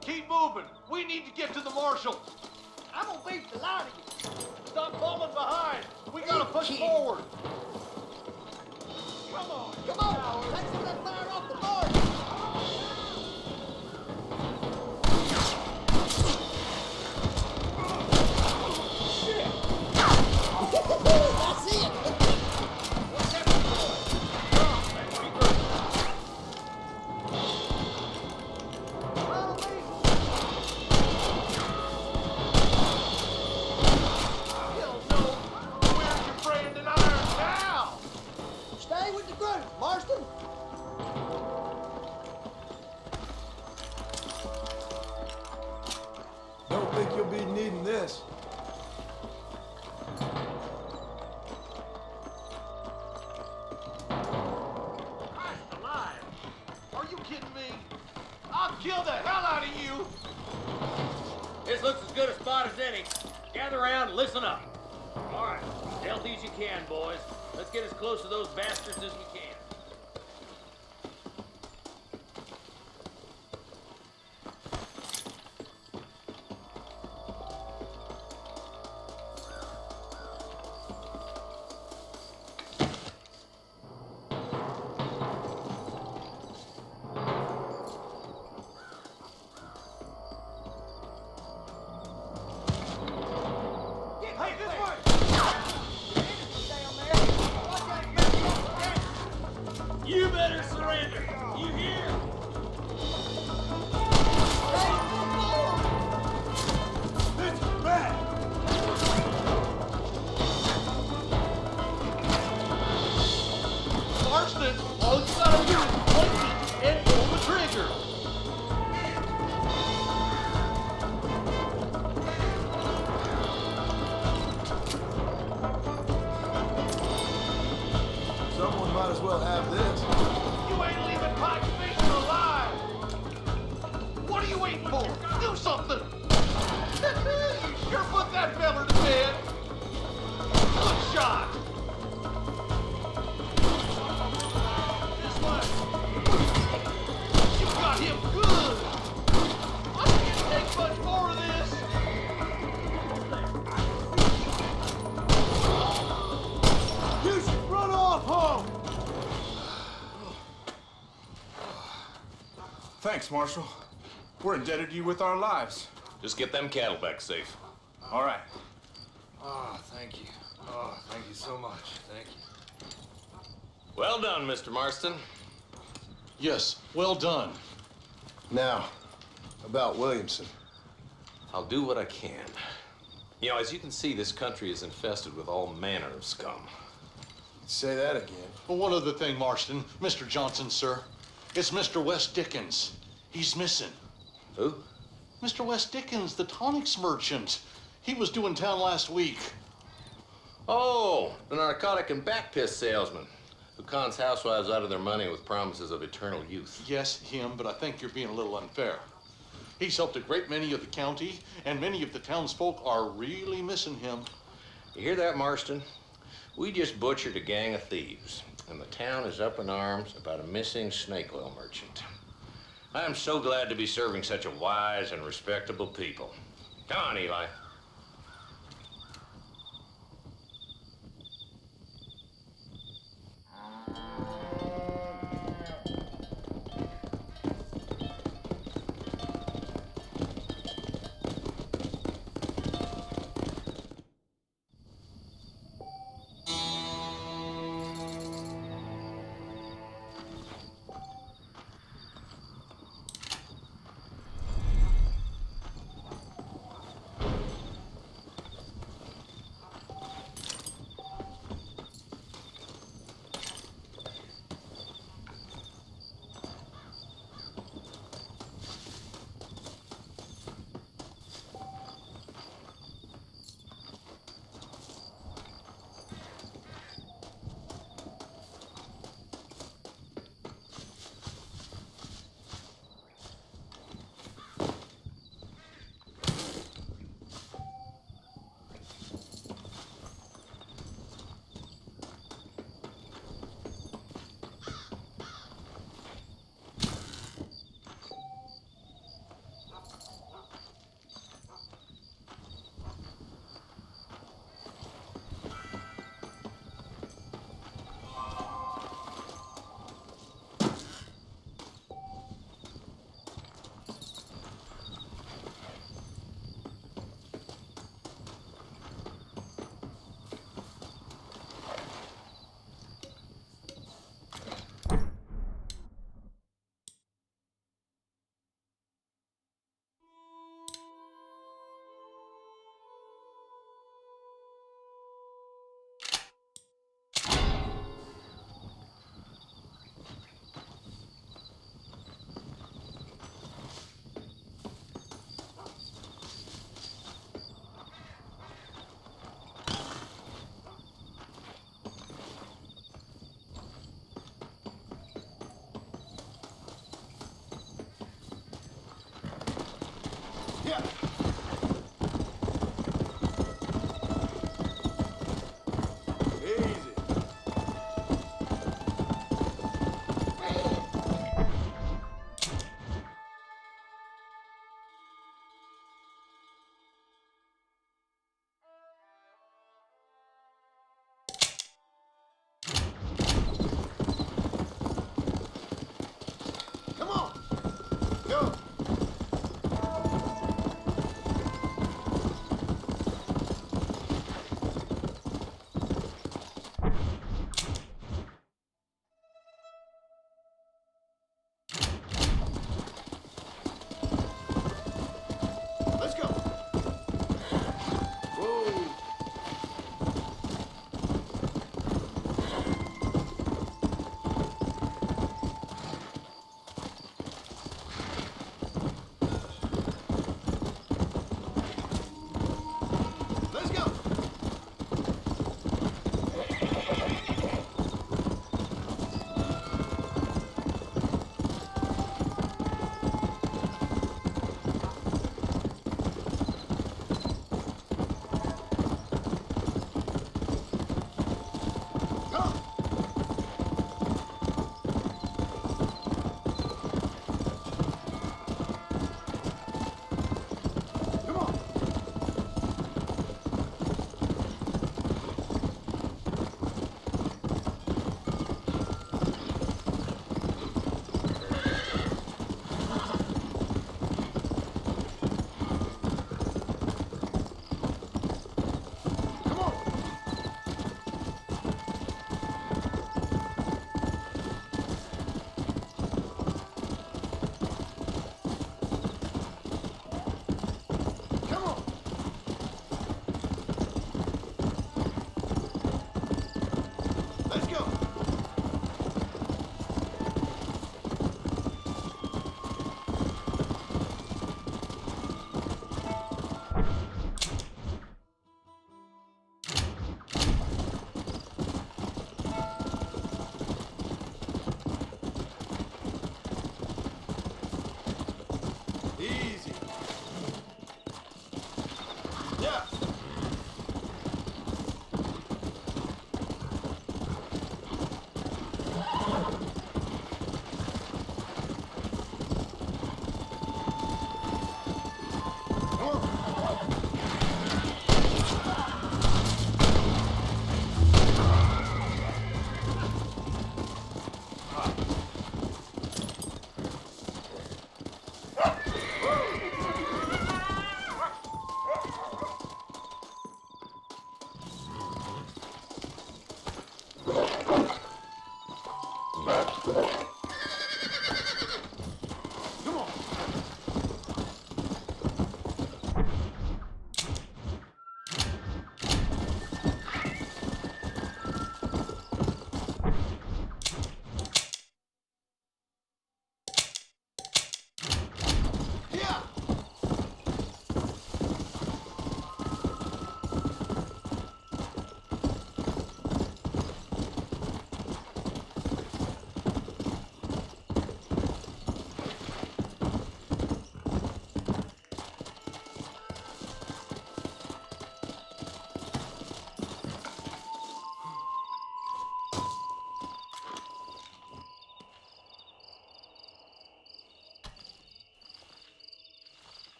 Keep moving. We need to get to the marshal. I'm gonna beat the lot of you. Stop falling behind. We gotta push forward. Come on, come on. Take some of that fire off the board. That's it. What's happening, boy? Come, let's be good. Follow me. Hell no. Where's your friend in iron now? Stay with the group, Marston. Don't think you'll be needing this. Christ alive. Are you kidding me? I'll kill the hell out of you. This looks as good a spot as any. Gather around and listen up. All right, stealthy as you can, boys. Let's get as close to those bastards as we can. Hey, this way. You better surrender. You hear? This is bad. Marston, all you gotta do is point it and pull the trigger. Someone might as well have this. You ain't leaving Pike Station alive. What are you waiting for? Do something. You sure put that feller to bed. Good shot. This way. You got him good. I can't take much more of this. You should run off home. Thanks, Marshal. We're indebted to you with our lives. Just get them cattle back safe. All right. Oh, thank you. Oh, thank you so much. Thank you. Well done, Mr. Marston. Yes, well done. Now, about Williamson. I'll do what I can. You know, as you can see, this country is infested with all manner of scum. Say that again. Well, one other thing, Marston. Mr. Johnson, sir. It's Mr. West Dickens. He's missing. Who? Mr. West Dickens, the tonics merchant. He was due in town last week. Oh, the narcotic and back piss salesman who cons housewives out of their money with promises of eternal youth. Yes, him, but I think you're being a little unfair. He's helped a great many of the county, and many of the townsfolk are really missing him. You hear that, Marston? We just butchered a gang of thieves, and the town is up in arms about a missing snake oil merchant. I am so glad to be serving such a wise and respectable people. Come on, Eli.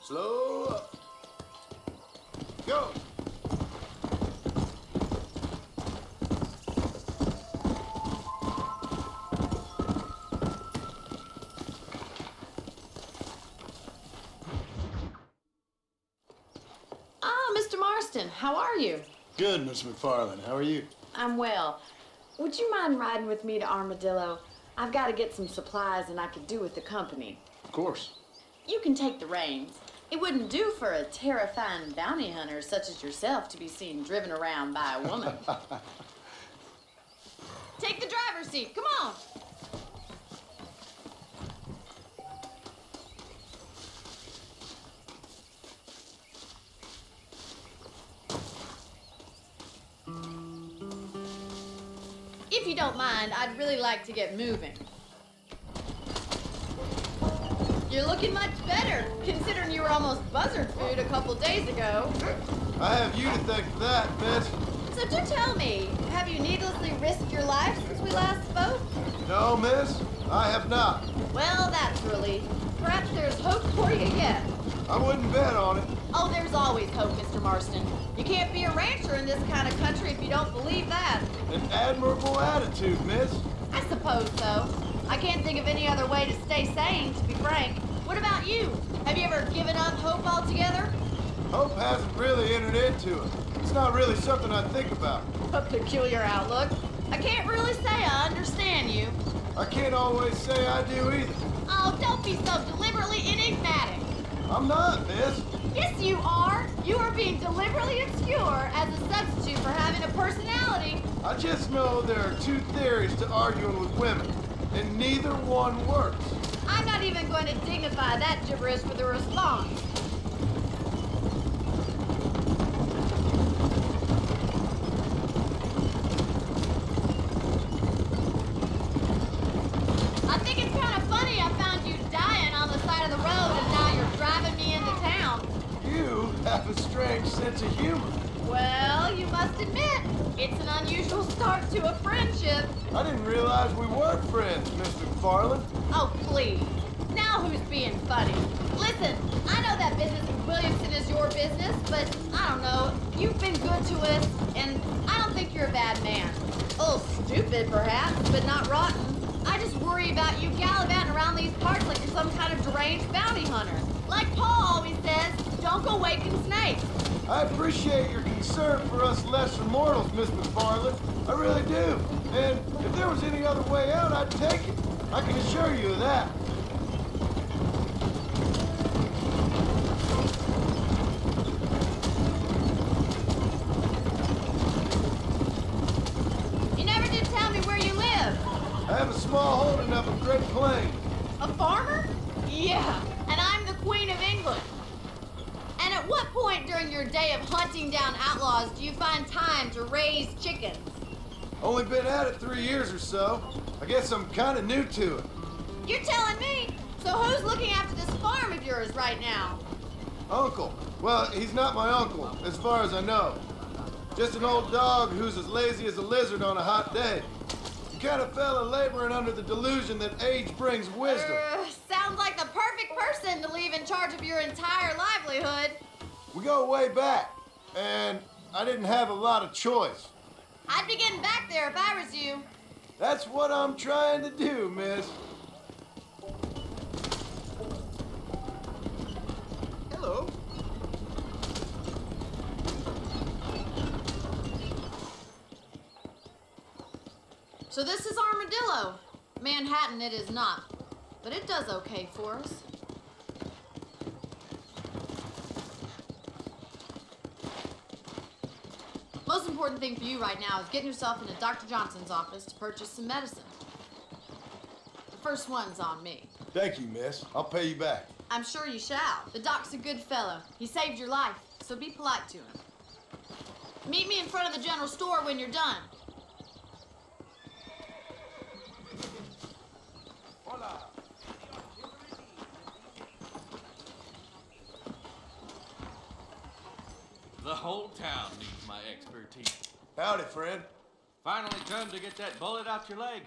Slow up. Go. Ah, Mr. Marston, how are you? Good, Miss McFarland. How are you? I'm well. Would you mind riding with me to Armadillo? I've got to get some supplies and I could do with the company. Of course. You can take the reins. It wouldn't do for a terrifying bounty hunter such as yourself to be seen driven around by a woman. Take the driver's seat. Come on. If you don't mind, I'd really like to get moving. You're looking much better, considering you were almost buzzard food a couple days ago. I have you to thank for that, miss. So do tell me, have you needlessly risked your life since we last spoke? No, miss, I have not. Well, that's a relief. Perhaps there's hope for you yet. I wouldn't bet on it. Oh, there's always hope, Mr. Marston. You can't be a rancher in this kind of country if you don't believe that. An admirable attitude, miss. I suppose so. I can't think of any other way to stay sane, to be frank. What about you? Have you ever given up hope altogether? Hope hasn't really entered into it. It's not really something I think about. A peculiar outlook. I can't really say I understand you. I can't always say I do either. Oh, don't be so deliberately enigmatic. I'm not, miss. Yes, you are. You are being deliberately obscure as a substitute for having a personality. I just know there are two theories to arguing with women, and neither one works. I'm not even going to dignify that gibberish with a response. I think it's kind of funny I found you dying on the side of the road and now you're driving me into town. You have a strange sense of humor. Well, you must admit, it's an unusual start to a friendship. I didn't realize we were friends, Mr. McFarland. Oh, please. Now who's being funny? Listen, I know that business with Williamson is your business, but I don't know. You've been good to us, and I don't think you're a bad man. A little stupid, perhaps, but not rotten. I just worry about you gallivanting around these parts like you're some kind of deranged bounty hunter. Like Paul always says, don't go waking snakes. I appreciate your concern for us lesser mortals, Miss McFarland. I really do. And if there was any other way out, I'd take it. I can assure you of that. You never did tell me where you live. I have a small holding up in Great Plains. A farmer? Yeah, and I'm the Queen of England. And at what point during your day of hunting down outlaws do you find time to raise chickens? Only been at it 3 years or so. I guess I'm kind of new to it. You're telling me? So who's looking after this farm of yours right now? Uncle. Well, he's not my uncle, as far as I know. Just an old dog who's as lazy as a lizard on a hot day. The kind of fella laboring under the delusion that age brings wisdom. Sounds like the perfect person to leave in charge of your entire livelihood. We go way back, and I didn't have a lot of choice. I'd be getting back there if I was you. That's what I'm trying to do, miss. Hello. So this is Armadillo. Manhattan it is not, but it does okay for us. Most important thing for you right now is getting yourself into Dr. Johnson's office to purchase some medicine. The first one's on me. Thank you, miss. I'll pay you back. I'm sure you shall. The doc's a good fellow. He saved your life, so be polite to him. Meet me in front of the general store when you're done. The whole town needs my expertise. Howdy, friend. Finally come to get that bullet out your leg.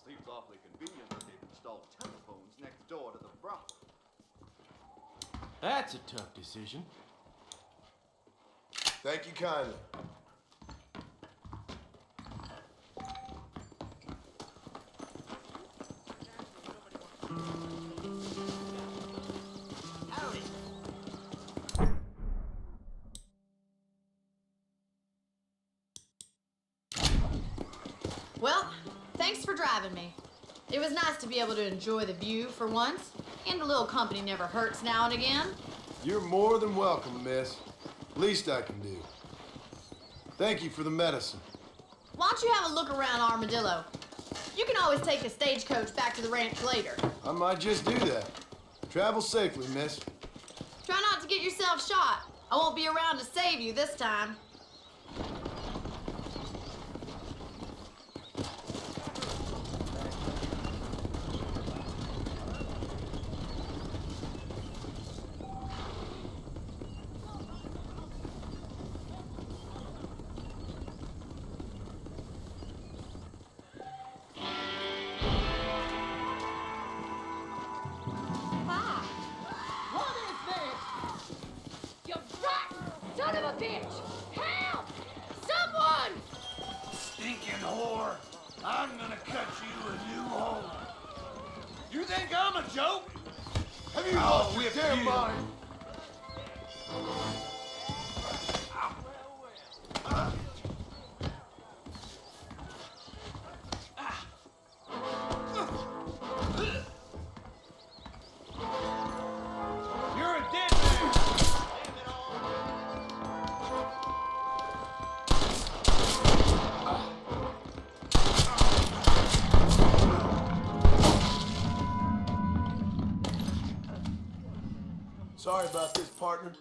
Seems awfully convenient that they've installed telephones next door to the brothel. That's a tough decision. Thank you kindly. Well, thanks for driving me. It was nice to be able to enjoy the view for once, and a little company never hurts now and again. You're more than welcome, miss. Least I can do. Thank you for the medicine. Why don't you have a look around Armadillo? You can always take a stagecoach back to the ranch later. I might just do that. Travel safely, miss. Try not to get yourself shot. I won't be around to save you this time. What is this? You rotten son of a bitch! Help! Someone! Stinking whore! I'm gonna cut you a new hole. You think I'm a joke? Have you lost your damn mind? You're a dead man! Sorry about this, partner.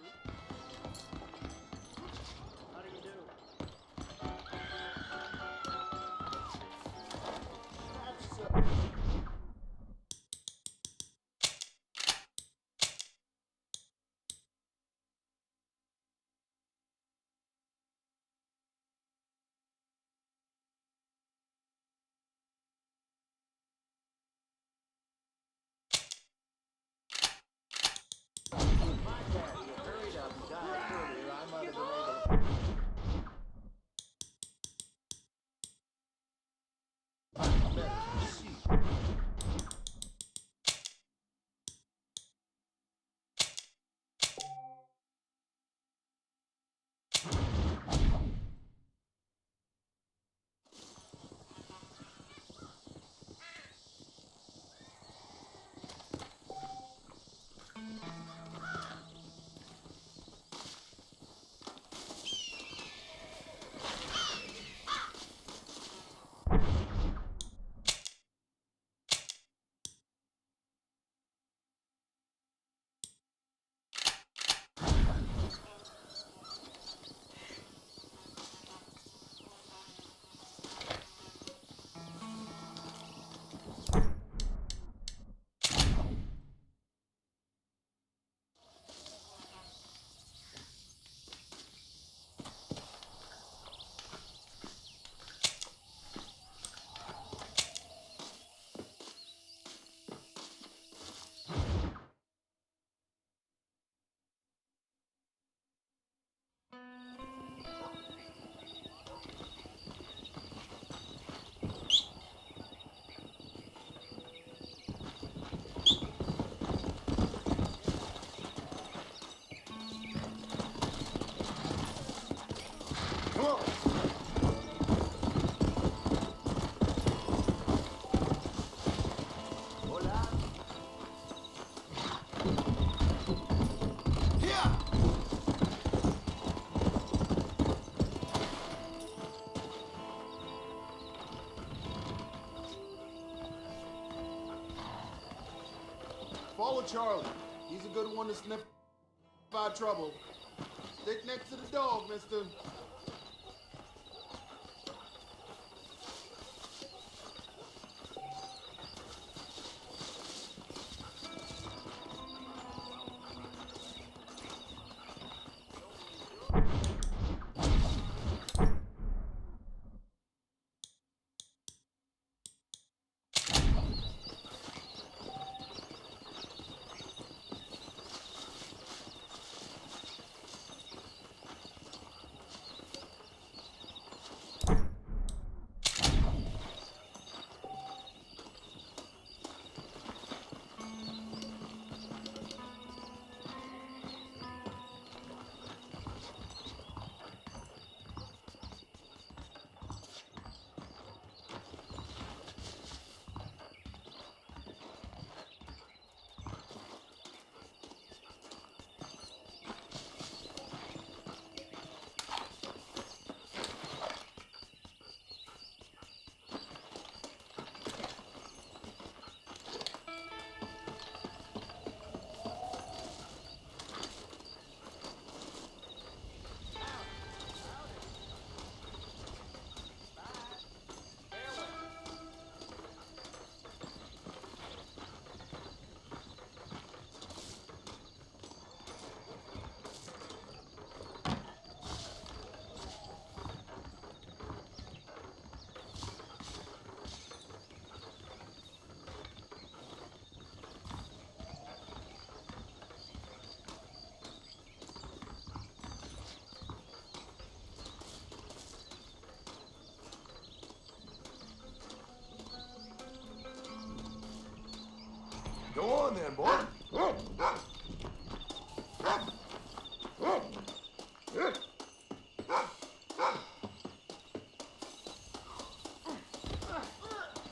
Follow Charlie. He's a good one to sniff out trouble. Stick next to the dog, mister. on then, boy.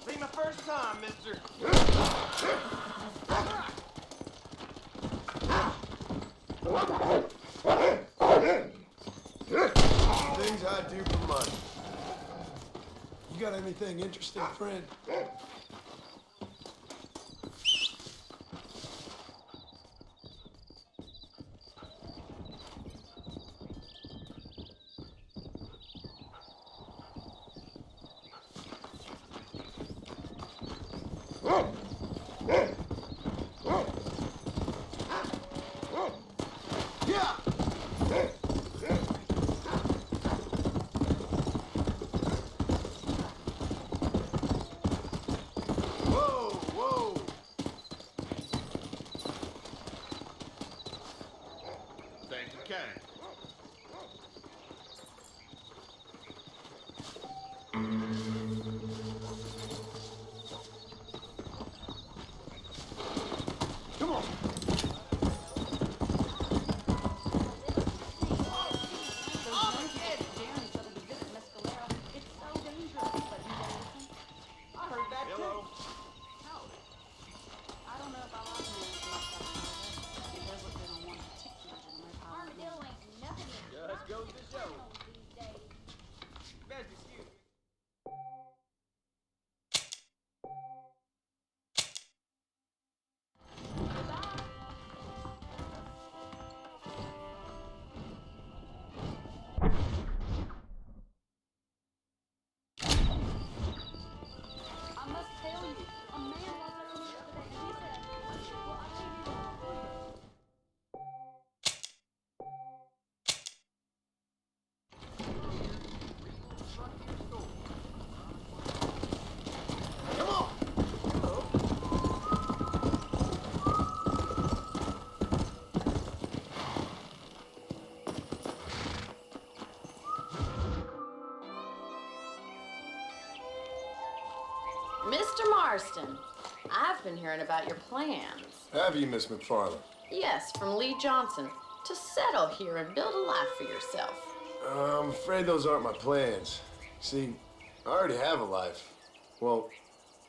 Ain't my first time, mister. Things I do for money. You got anything interesting, friend? Mr. Marston, I've been hearing about your plans. Have you, Miss McFarland? Yes, from Lee Johnson, to settle here and build a life for yourself. I'm afraid those aren't my plans. See, I already have a life. Well,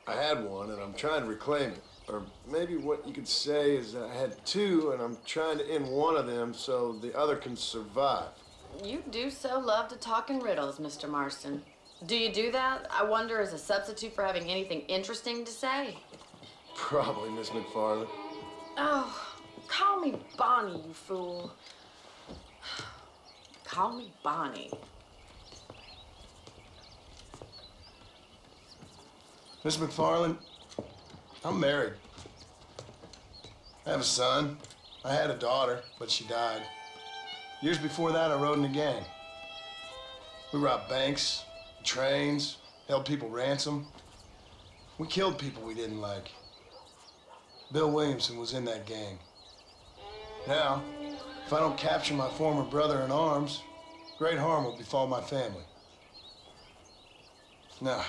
I had one, and I'm trying to reclaim it. Or maybe what you could say is that I had two, and I'm trying to end one of them so the other can survive. You do so love to talk in riddles, Mr. Marston. Do you do that, I wonder, as a substitute for having anything interesting to say? Probably, Miss McFarland. Oh, call me Bonnie, you fool. Call me Bonnie. Miss McFarland, I'm married. I have a son. I had a daughter, but she died. Years before that, I rode in a gang. We robbed banks, trains, held people ransom. We killed people we didn't like. Bill Williamson was in that gang. Now, if I don't capture my former brother in arms, great harm will befall my family. Now,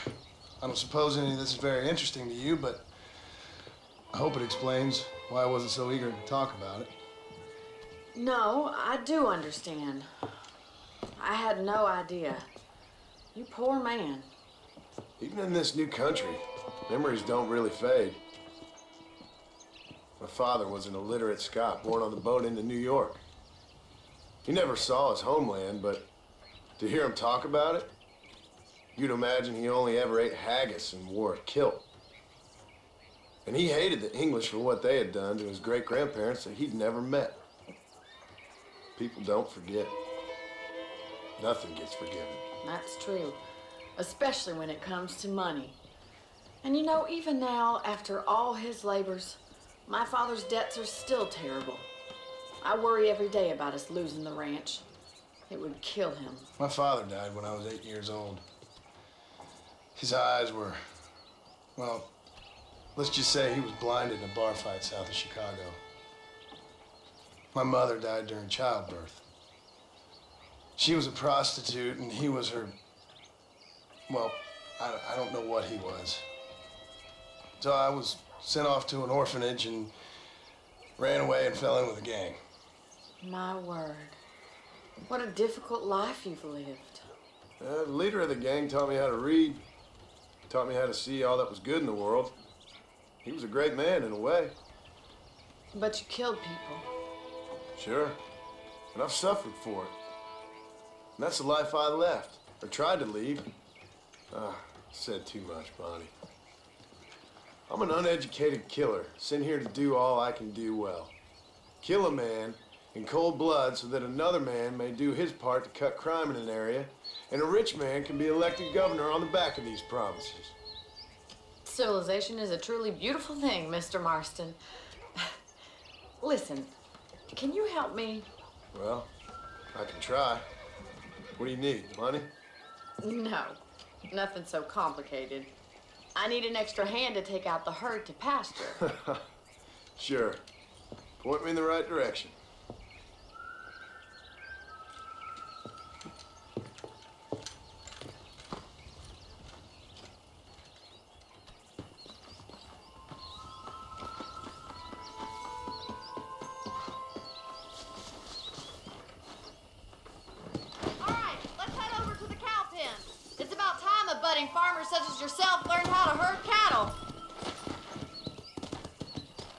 I don't suppose any of this is very interesting to you, but I hope it explains why I wasn't so eager to talk about it. No, I do understand. I had no idea. You poor man. Even in this new country, memories don't really fade. My father was an illiterate Scot born on the boat into New York. He never saw his homeland, but to hear him talk about it, you'd imagine he only ever ate haggis and wore a kilt. And he hated the English for what they had done to his great-grandparents that he'd never met. People don't forget. Nothing gets forgiven. That's true, especially when it comes to money. And you know, even now, after all his labors, my father's debts are still terrible. I worry every day about us losing the ranch. It would kill him. My father died when I was 8 years old. His eyes were, well, let's just say he was blinded in a bar fight south of Chicago. My mother died during childbirth. She was a prostitute and he was her, well, I don't know what he was. So I was sent off to an orphanage, and Ran away and fell in with a gang. My word. What a difficult life you've lived. The leader of the gang taught me how to read, taught me how to see all that was good in the world. He was a great man in a way. But you killed people. Sure. And I've suffered for it. And that's the life I left, or tried to leave. Said too much, Bonnie. I'm an uneducated killer, sent here to do all I can do well. Kill a man in cold blood so that another man may do his part to cut crime in an area, and a rich man can be elected governor on the back of these promises. Civilization is a truly beautiful thing, Mr. Marston. Listen, can you help me? Well, I can try. What do you need, money? No, nothing so complicated. I need an extra hand to take out the herd to pasture. Sure. Point me in the right direction. Farmers such as yourself learned how to herd cattle.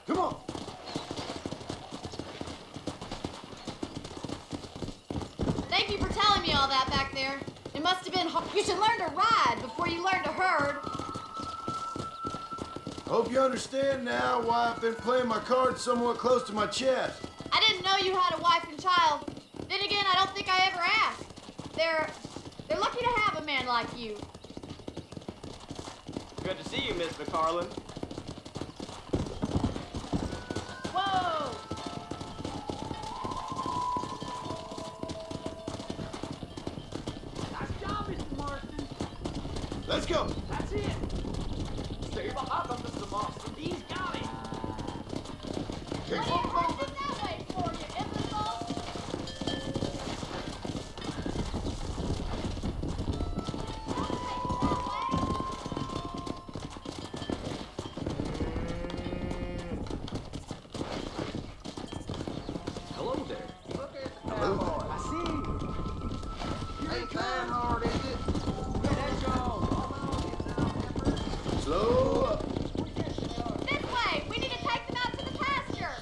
Come on. Thank you for telling me all that back there. It must have been hard. You should learn to ride before you learn to herd. Hope you understand now why I've been playing my cards somewhat close to my chest. I didn't know you had a wife and child. Then again, I don't think I ever asked. They're lucky to have a man like you. Good to see you, Miss McCarlin. Whoa! Nice job, Mr. Marston. Let's go. That's it. Stay behind them, Mr. Marston. He's got it. Keep on moving. That way for you, imbecile. Hello there. Look at the cowboy. I see you. Ain't trying hard, is it? There you go. Slow up. This way. We need to take them out to the pasture.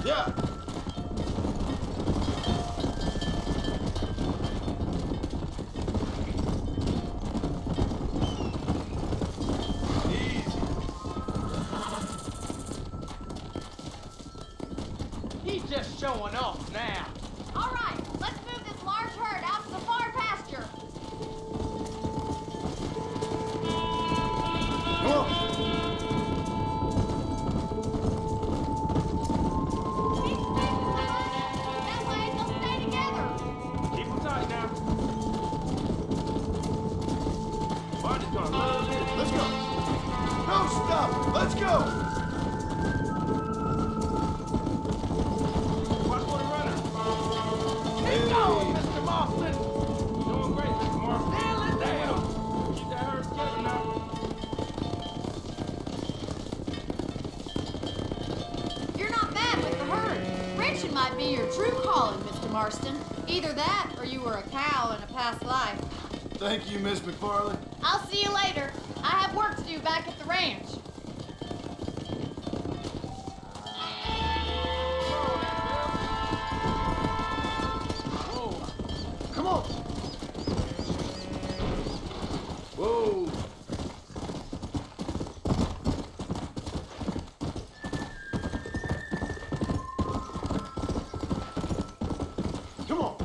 Yeah. He's just showing off now. All right, let's move this large herd out to the far pasture. Come on. That way they'll stay together. Keep them tight now. Barney's gonna love this. Let's go. No stop. Let's go. Watch for the runner. Keep going, Mr. Marston. Doing great, Mr. Morph. Nail it down. Keep that herd together now. You're not bad with the herd. Ranching might be your true calling, Mr. Marston. Either that, or you were a cow in a past life. Thank you, Miss McFarlane. I'll see you later. I have work to do back at the ranch. Come on. Whoa. Come on.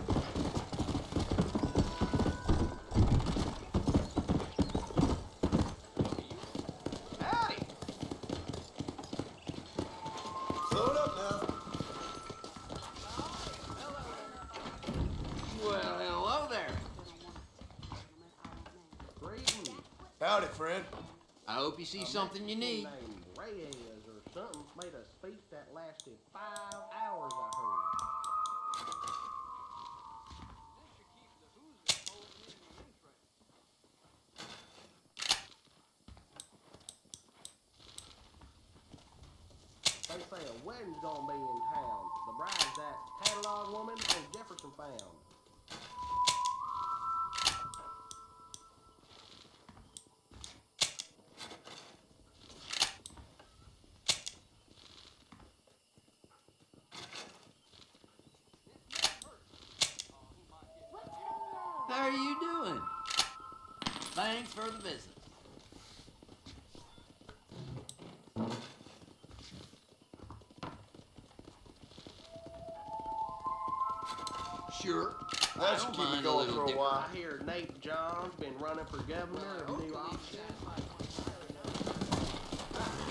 Howdy. you see something you need. Named Reyes or something made a speech that lasted 5 hours, I heard. They say a wedding's gonna be in town. The bride's that catalog woman on Jefferson found. How are you doing? Thanks for the visit. Sure. That should keep it going for a while. I hear Nate John's been running for governor of New Orleans.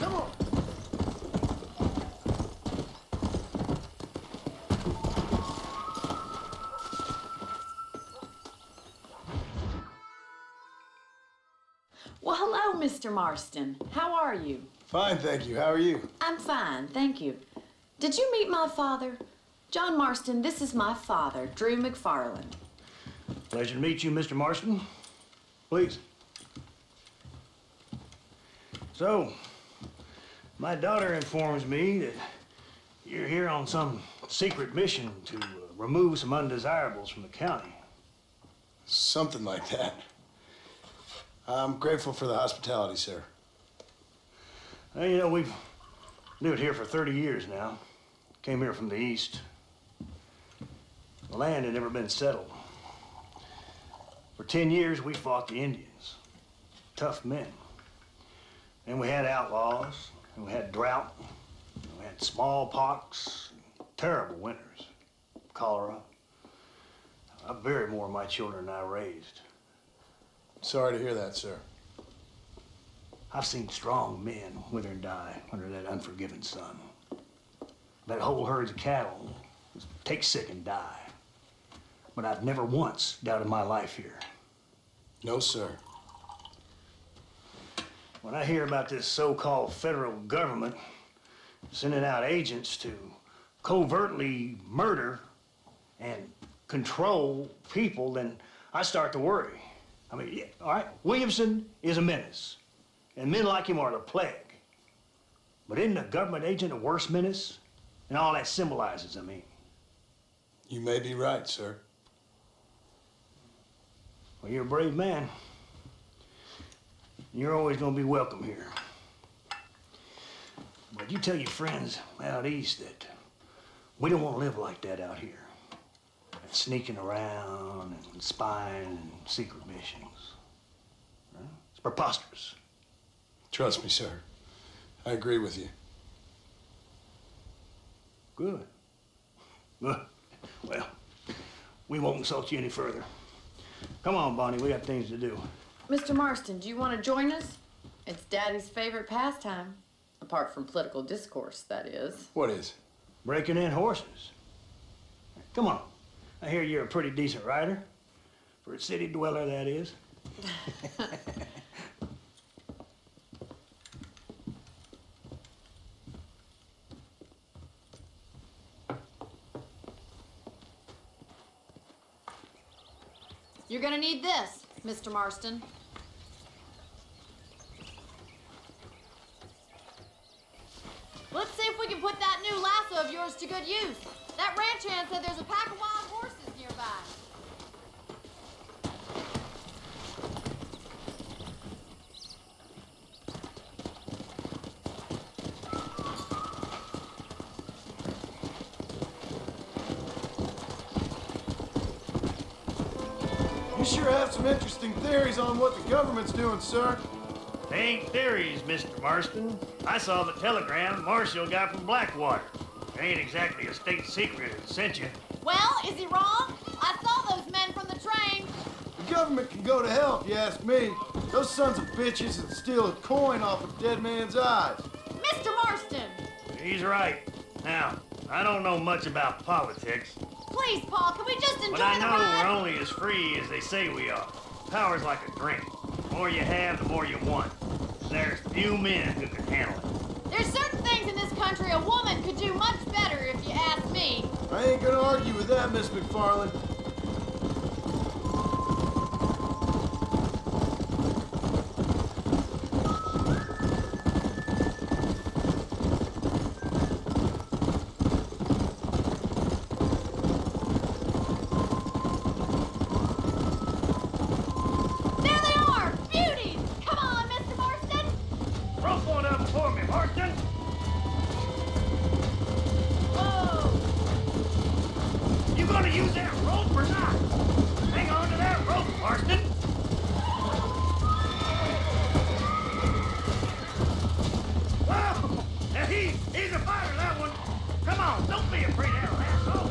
Come on. Well, hello, Mr. Marston. How are you? Fine, thank you. How are you? I'm fine, thank you. Did you meet my father? John Marston, this is my father, Drew McFarland. Pleasure to meet you, Mr. Marston. Please. So, my daughter informs me that you're here on some secret mission to remove some undesirables from the county. Something like that. I'm grateful for the hospitality, sir. Well, you know, we've lived here for 30 years now. Came here from the east. The land had never been settled. For 10 years, we fought the Indians. Tough men. And we had outlaws, and we had drought, and we had smallpox, terrible winters, cholera. I buried more of my children than I raised. Sorry to hear that, sir. I've seen strong men wither and die under that unforgiving sun. That whole herds of cattle take sick and die. But I've never once doubted my life here. No, sir. When I hear about this so-called federal government sending out agents to covertly murder and control people, then I start to worry. I mean, yeah, all right, Williamson is a menace, and men like him are the plague. But isn't a government agent a worse menace? And all that symbolizes, I mean. You may be right, sir. Well, you're a brave man. You're always gonna be welcome here. But you tell your friends out east that we don't want to live like that out here. Sneaking around and spying and secret missions. Right? It's preposterous. Trust me, sir. I agree with you. Good. Good. Well, we won't insult you any further. Come on, Bonnie, we got things to do. Mr. Marston, do you want to join us? It's Daddy's favorite pastime. Apart from political discourse, that is. What is? Breaking in horses. Come on. I hear you're a pretty decent rider. For a city dweller, that is. You're gonna need this, Mr. Marston. Let's see if we can put that new lasso of yours to good use. That ranch hand said there's a pack of wild horses nearby. You sure have some interesting theories on what the government's doing, sir. They ain't theories, Mr. Marston. I saw the telegram Marshall got from Blackwater. It ain't exactly a state secret that sent you. Well, is he wrong? I saw those men from the train. The government can go to hell if you ask me. Those sons of bitches that steal a coin off a dead man's eyes. Mr. Marston! He's right. Now, I don't know much about politics, Please, Paul, can we just enjoy but I the know ride? we're only as free as they say we are. Power's like a drink. The more you have, the more you want. there's few men who can handle it. There's certain things in this country a woman could do much better, if you ask me. I ain't gonna argue with that, Miss McFarland. There they are! Beauties! Come on, Mr. Marston! Rope one up for me, Marston. Whoa! You gonna use that rope or not? Hang on to that rope, Marston. Whoa! Now he's a fighter, that one. Come on, don't be afraid of that asshole.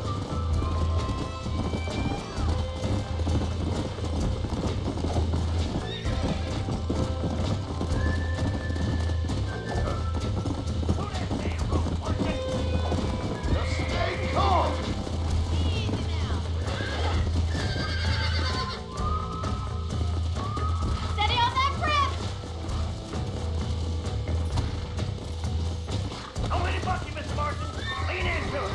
Stay calm. Steady on that grip! Don't let it buck you, Mr. Marston. Lean into it.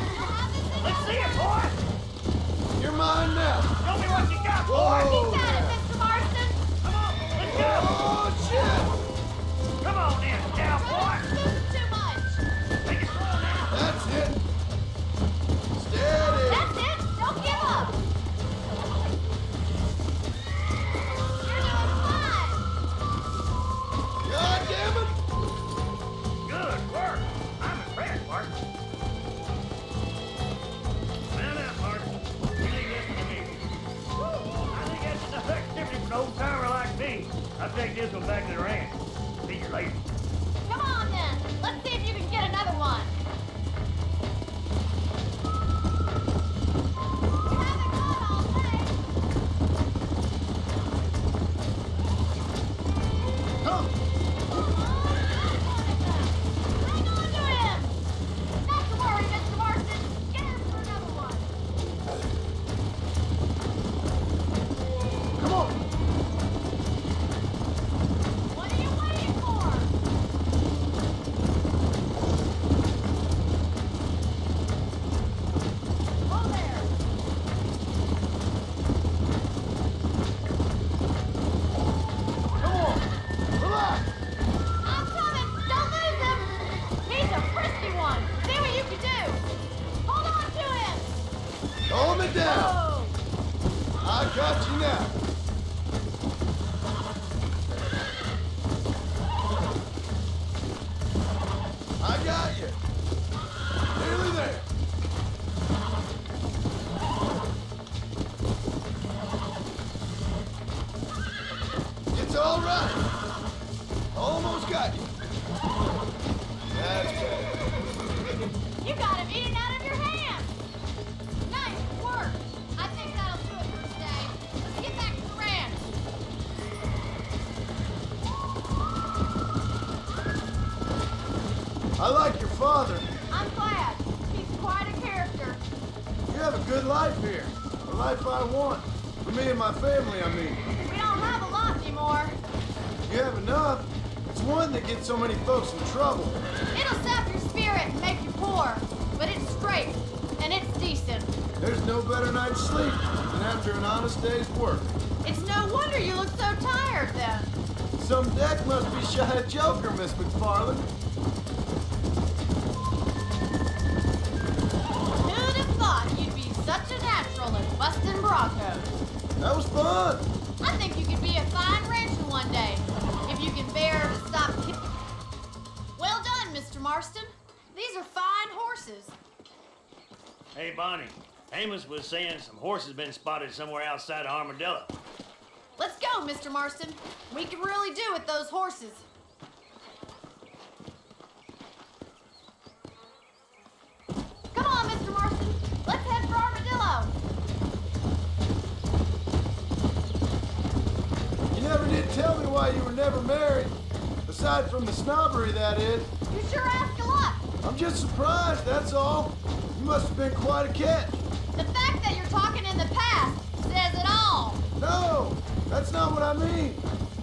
Let's see it, boy. You're mine now. Show me what you got, boy. Whoa. Got it, Mr. Marston! Come on, let's go. Oh, shit. Come on then, cowboy. Too much! Make it slow now. That's it. Steady. That's it! Don't give up! You're doing fine! God damn it. Good work. I'm impressed, Marston. Now, Marston, you leave this to me. I think that's enough activity for an old timer like me. I'll take this one back to the ranch. See you later. Come on then! Let's see if you can get another one! You haven't gone all day! Come. Hang on to him! Not to worry, Mr. Marston! Get him for another one! Come on. What are you waiting for? Oh, there! Come on. Relax. I'm coming! Don't lose him! He's a frisky one! See what you can do! Hold on to him! Calm it down. Whoa! I got you now. I got you. Nearly there. It's all right. Almost got you. That's better. You got him eating out of your hand! Nice work! I think that'll do it for today. Let's get back to the ranch. I like your father. I'm glad. He's quite a character. You have a good life here. The life I want. For me and my family, I mean. We don't have a lot anymore. You have enough. It's one that gets so many folks in trouble. It'll sap your spirit and make you poor. But it's straight. And it's decent. There's no better night's sleep than after an honest day's work. It's no wonder you look so tired then. Some deck must be shy of Joker, Miss McFarland. Who'd have thought you'd be such a natural at busting broncos? That was fun. I think you could be a fine rancher one day. If you can bear to stop Well done, Mr. Marston. These are fine horses. Hey, Bonnie. Amos was saying some horses been spotted somewhere outside of Armadillo. Let's go, Mr. Marston. We can really do with those horses. Come on, Mr. Marston. Let's head for Armadillo. You never did tell me why you were never married. Aside from the snobbery, that is. You sure ask a lot. I'm just surprised, that's all. You must have been quite a catch. The fact that you're talking in the past says it all. No, that's not what I mean.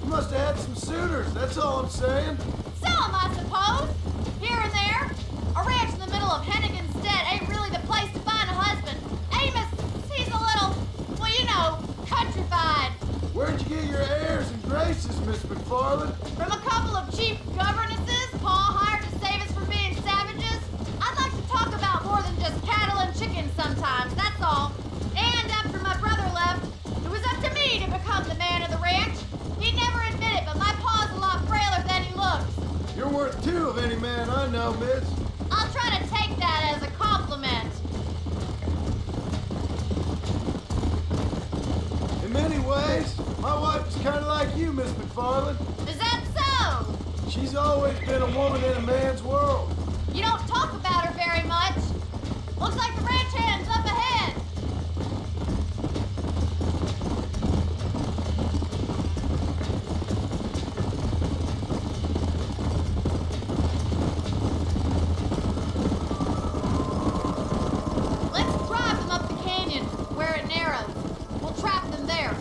You must have had some suitors, that's all I'm saying. Some, I suppose. Here and there. A ranch in the middle of Hennigan's Stead ain't really the place to find a husband. Amos, he's a little, well, you know, countrified. Where'd you get your airs and graces, Miss McFarland? From a couple of cheap governesses Pa hired to save us from being savages. I'd like to talk about more than just cattle and chickens sometimes, that's all. And after my brother left, it was up to me to become the man of the ranch. He'd never admit it, but my pa's a lot frailer than he looks. You're worth two of any man I know, miss. I'll try to take that as a compliment. In many ways, my wife is kind of like you, Miss McFarland. Is that so? She's always been a woman in a man's world. You don't talk about her very much. Looks like the ranch hand's up ahead. Let's drive them up the canyon, where it narrows. We'll trap them there.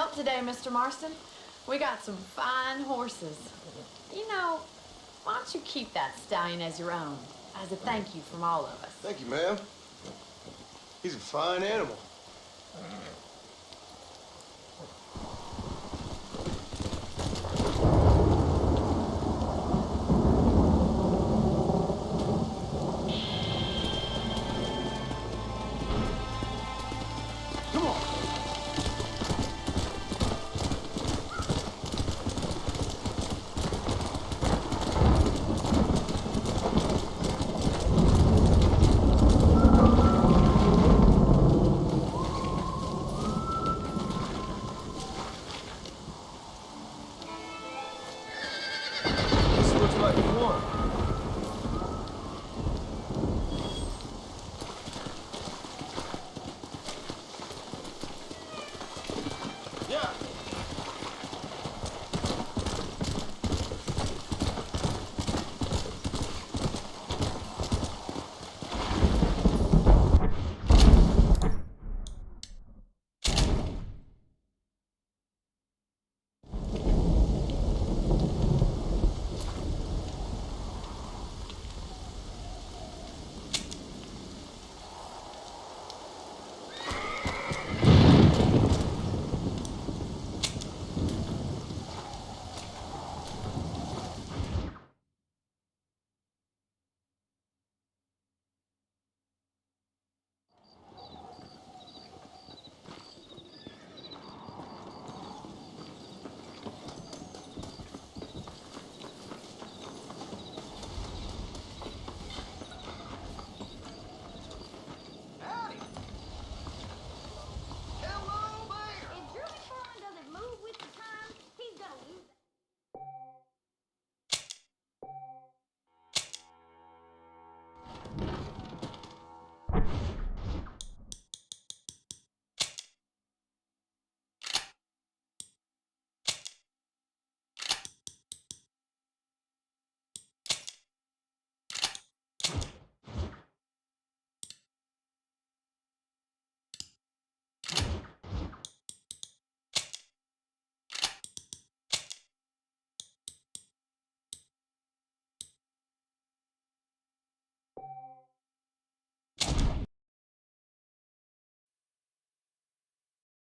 help today, Mr. Marston. We got some fine horses. You know, why don't you keep that stallion as your own, as a thank you from all of us? Thank you, ma'am. He's a fine animal. This looks like the one.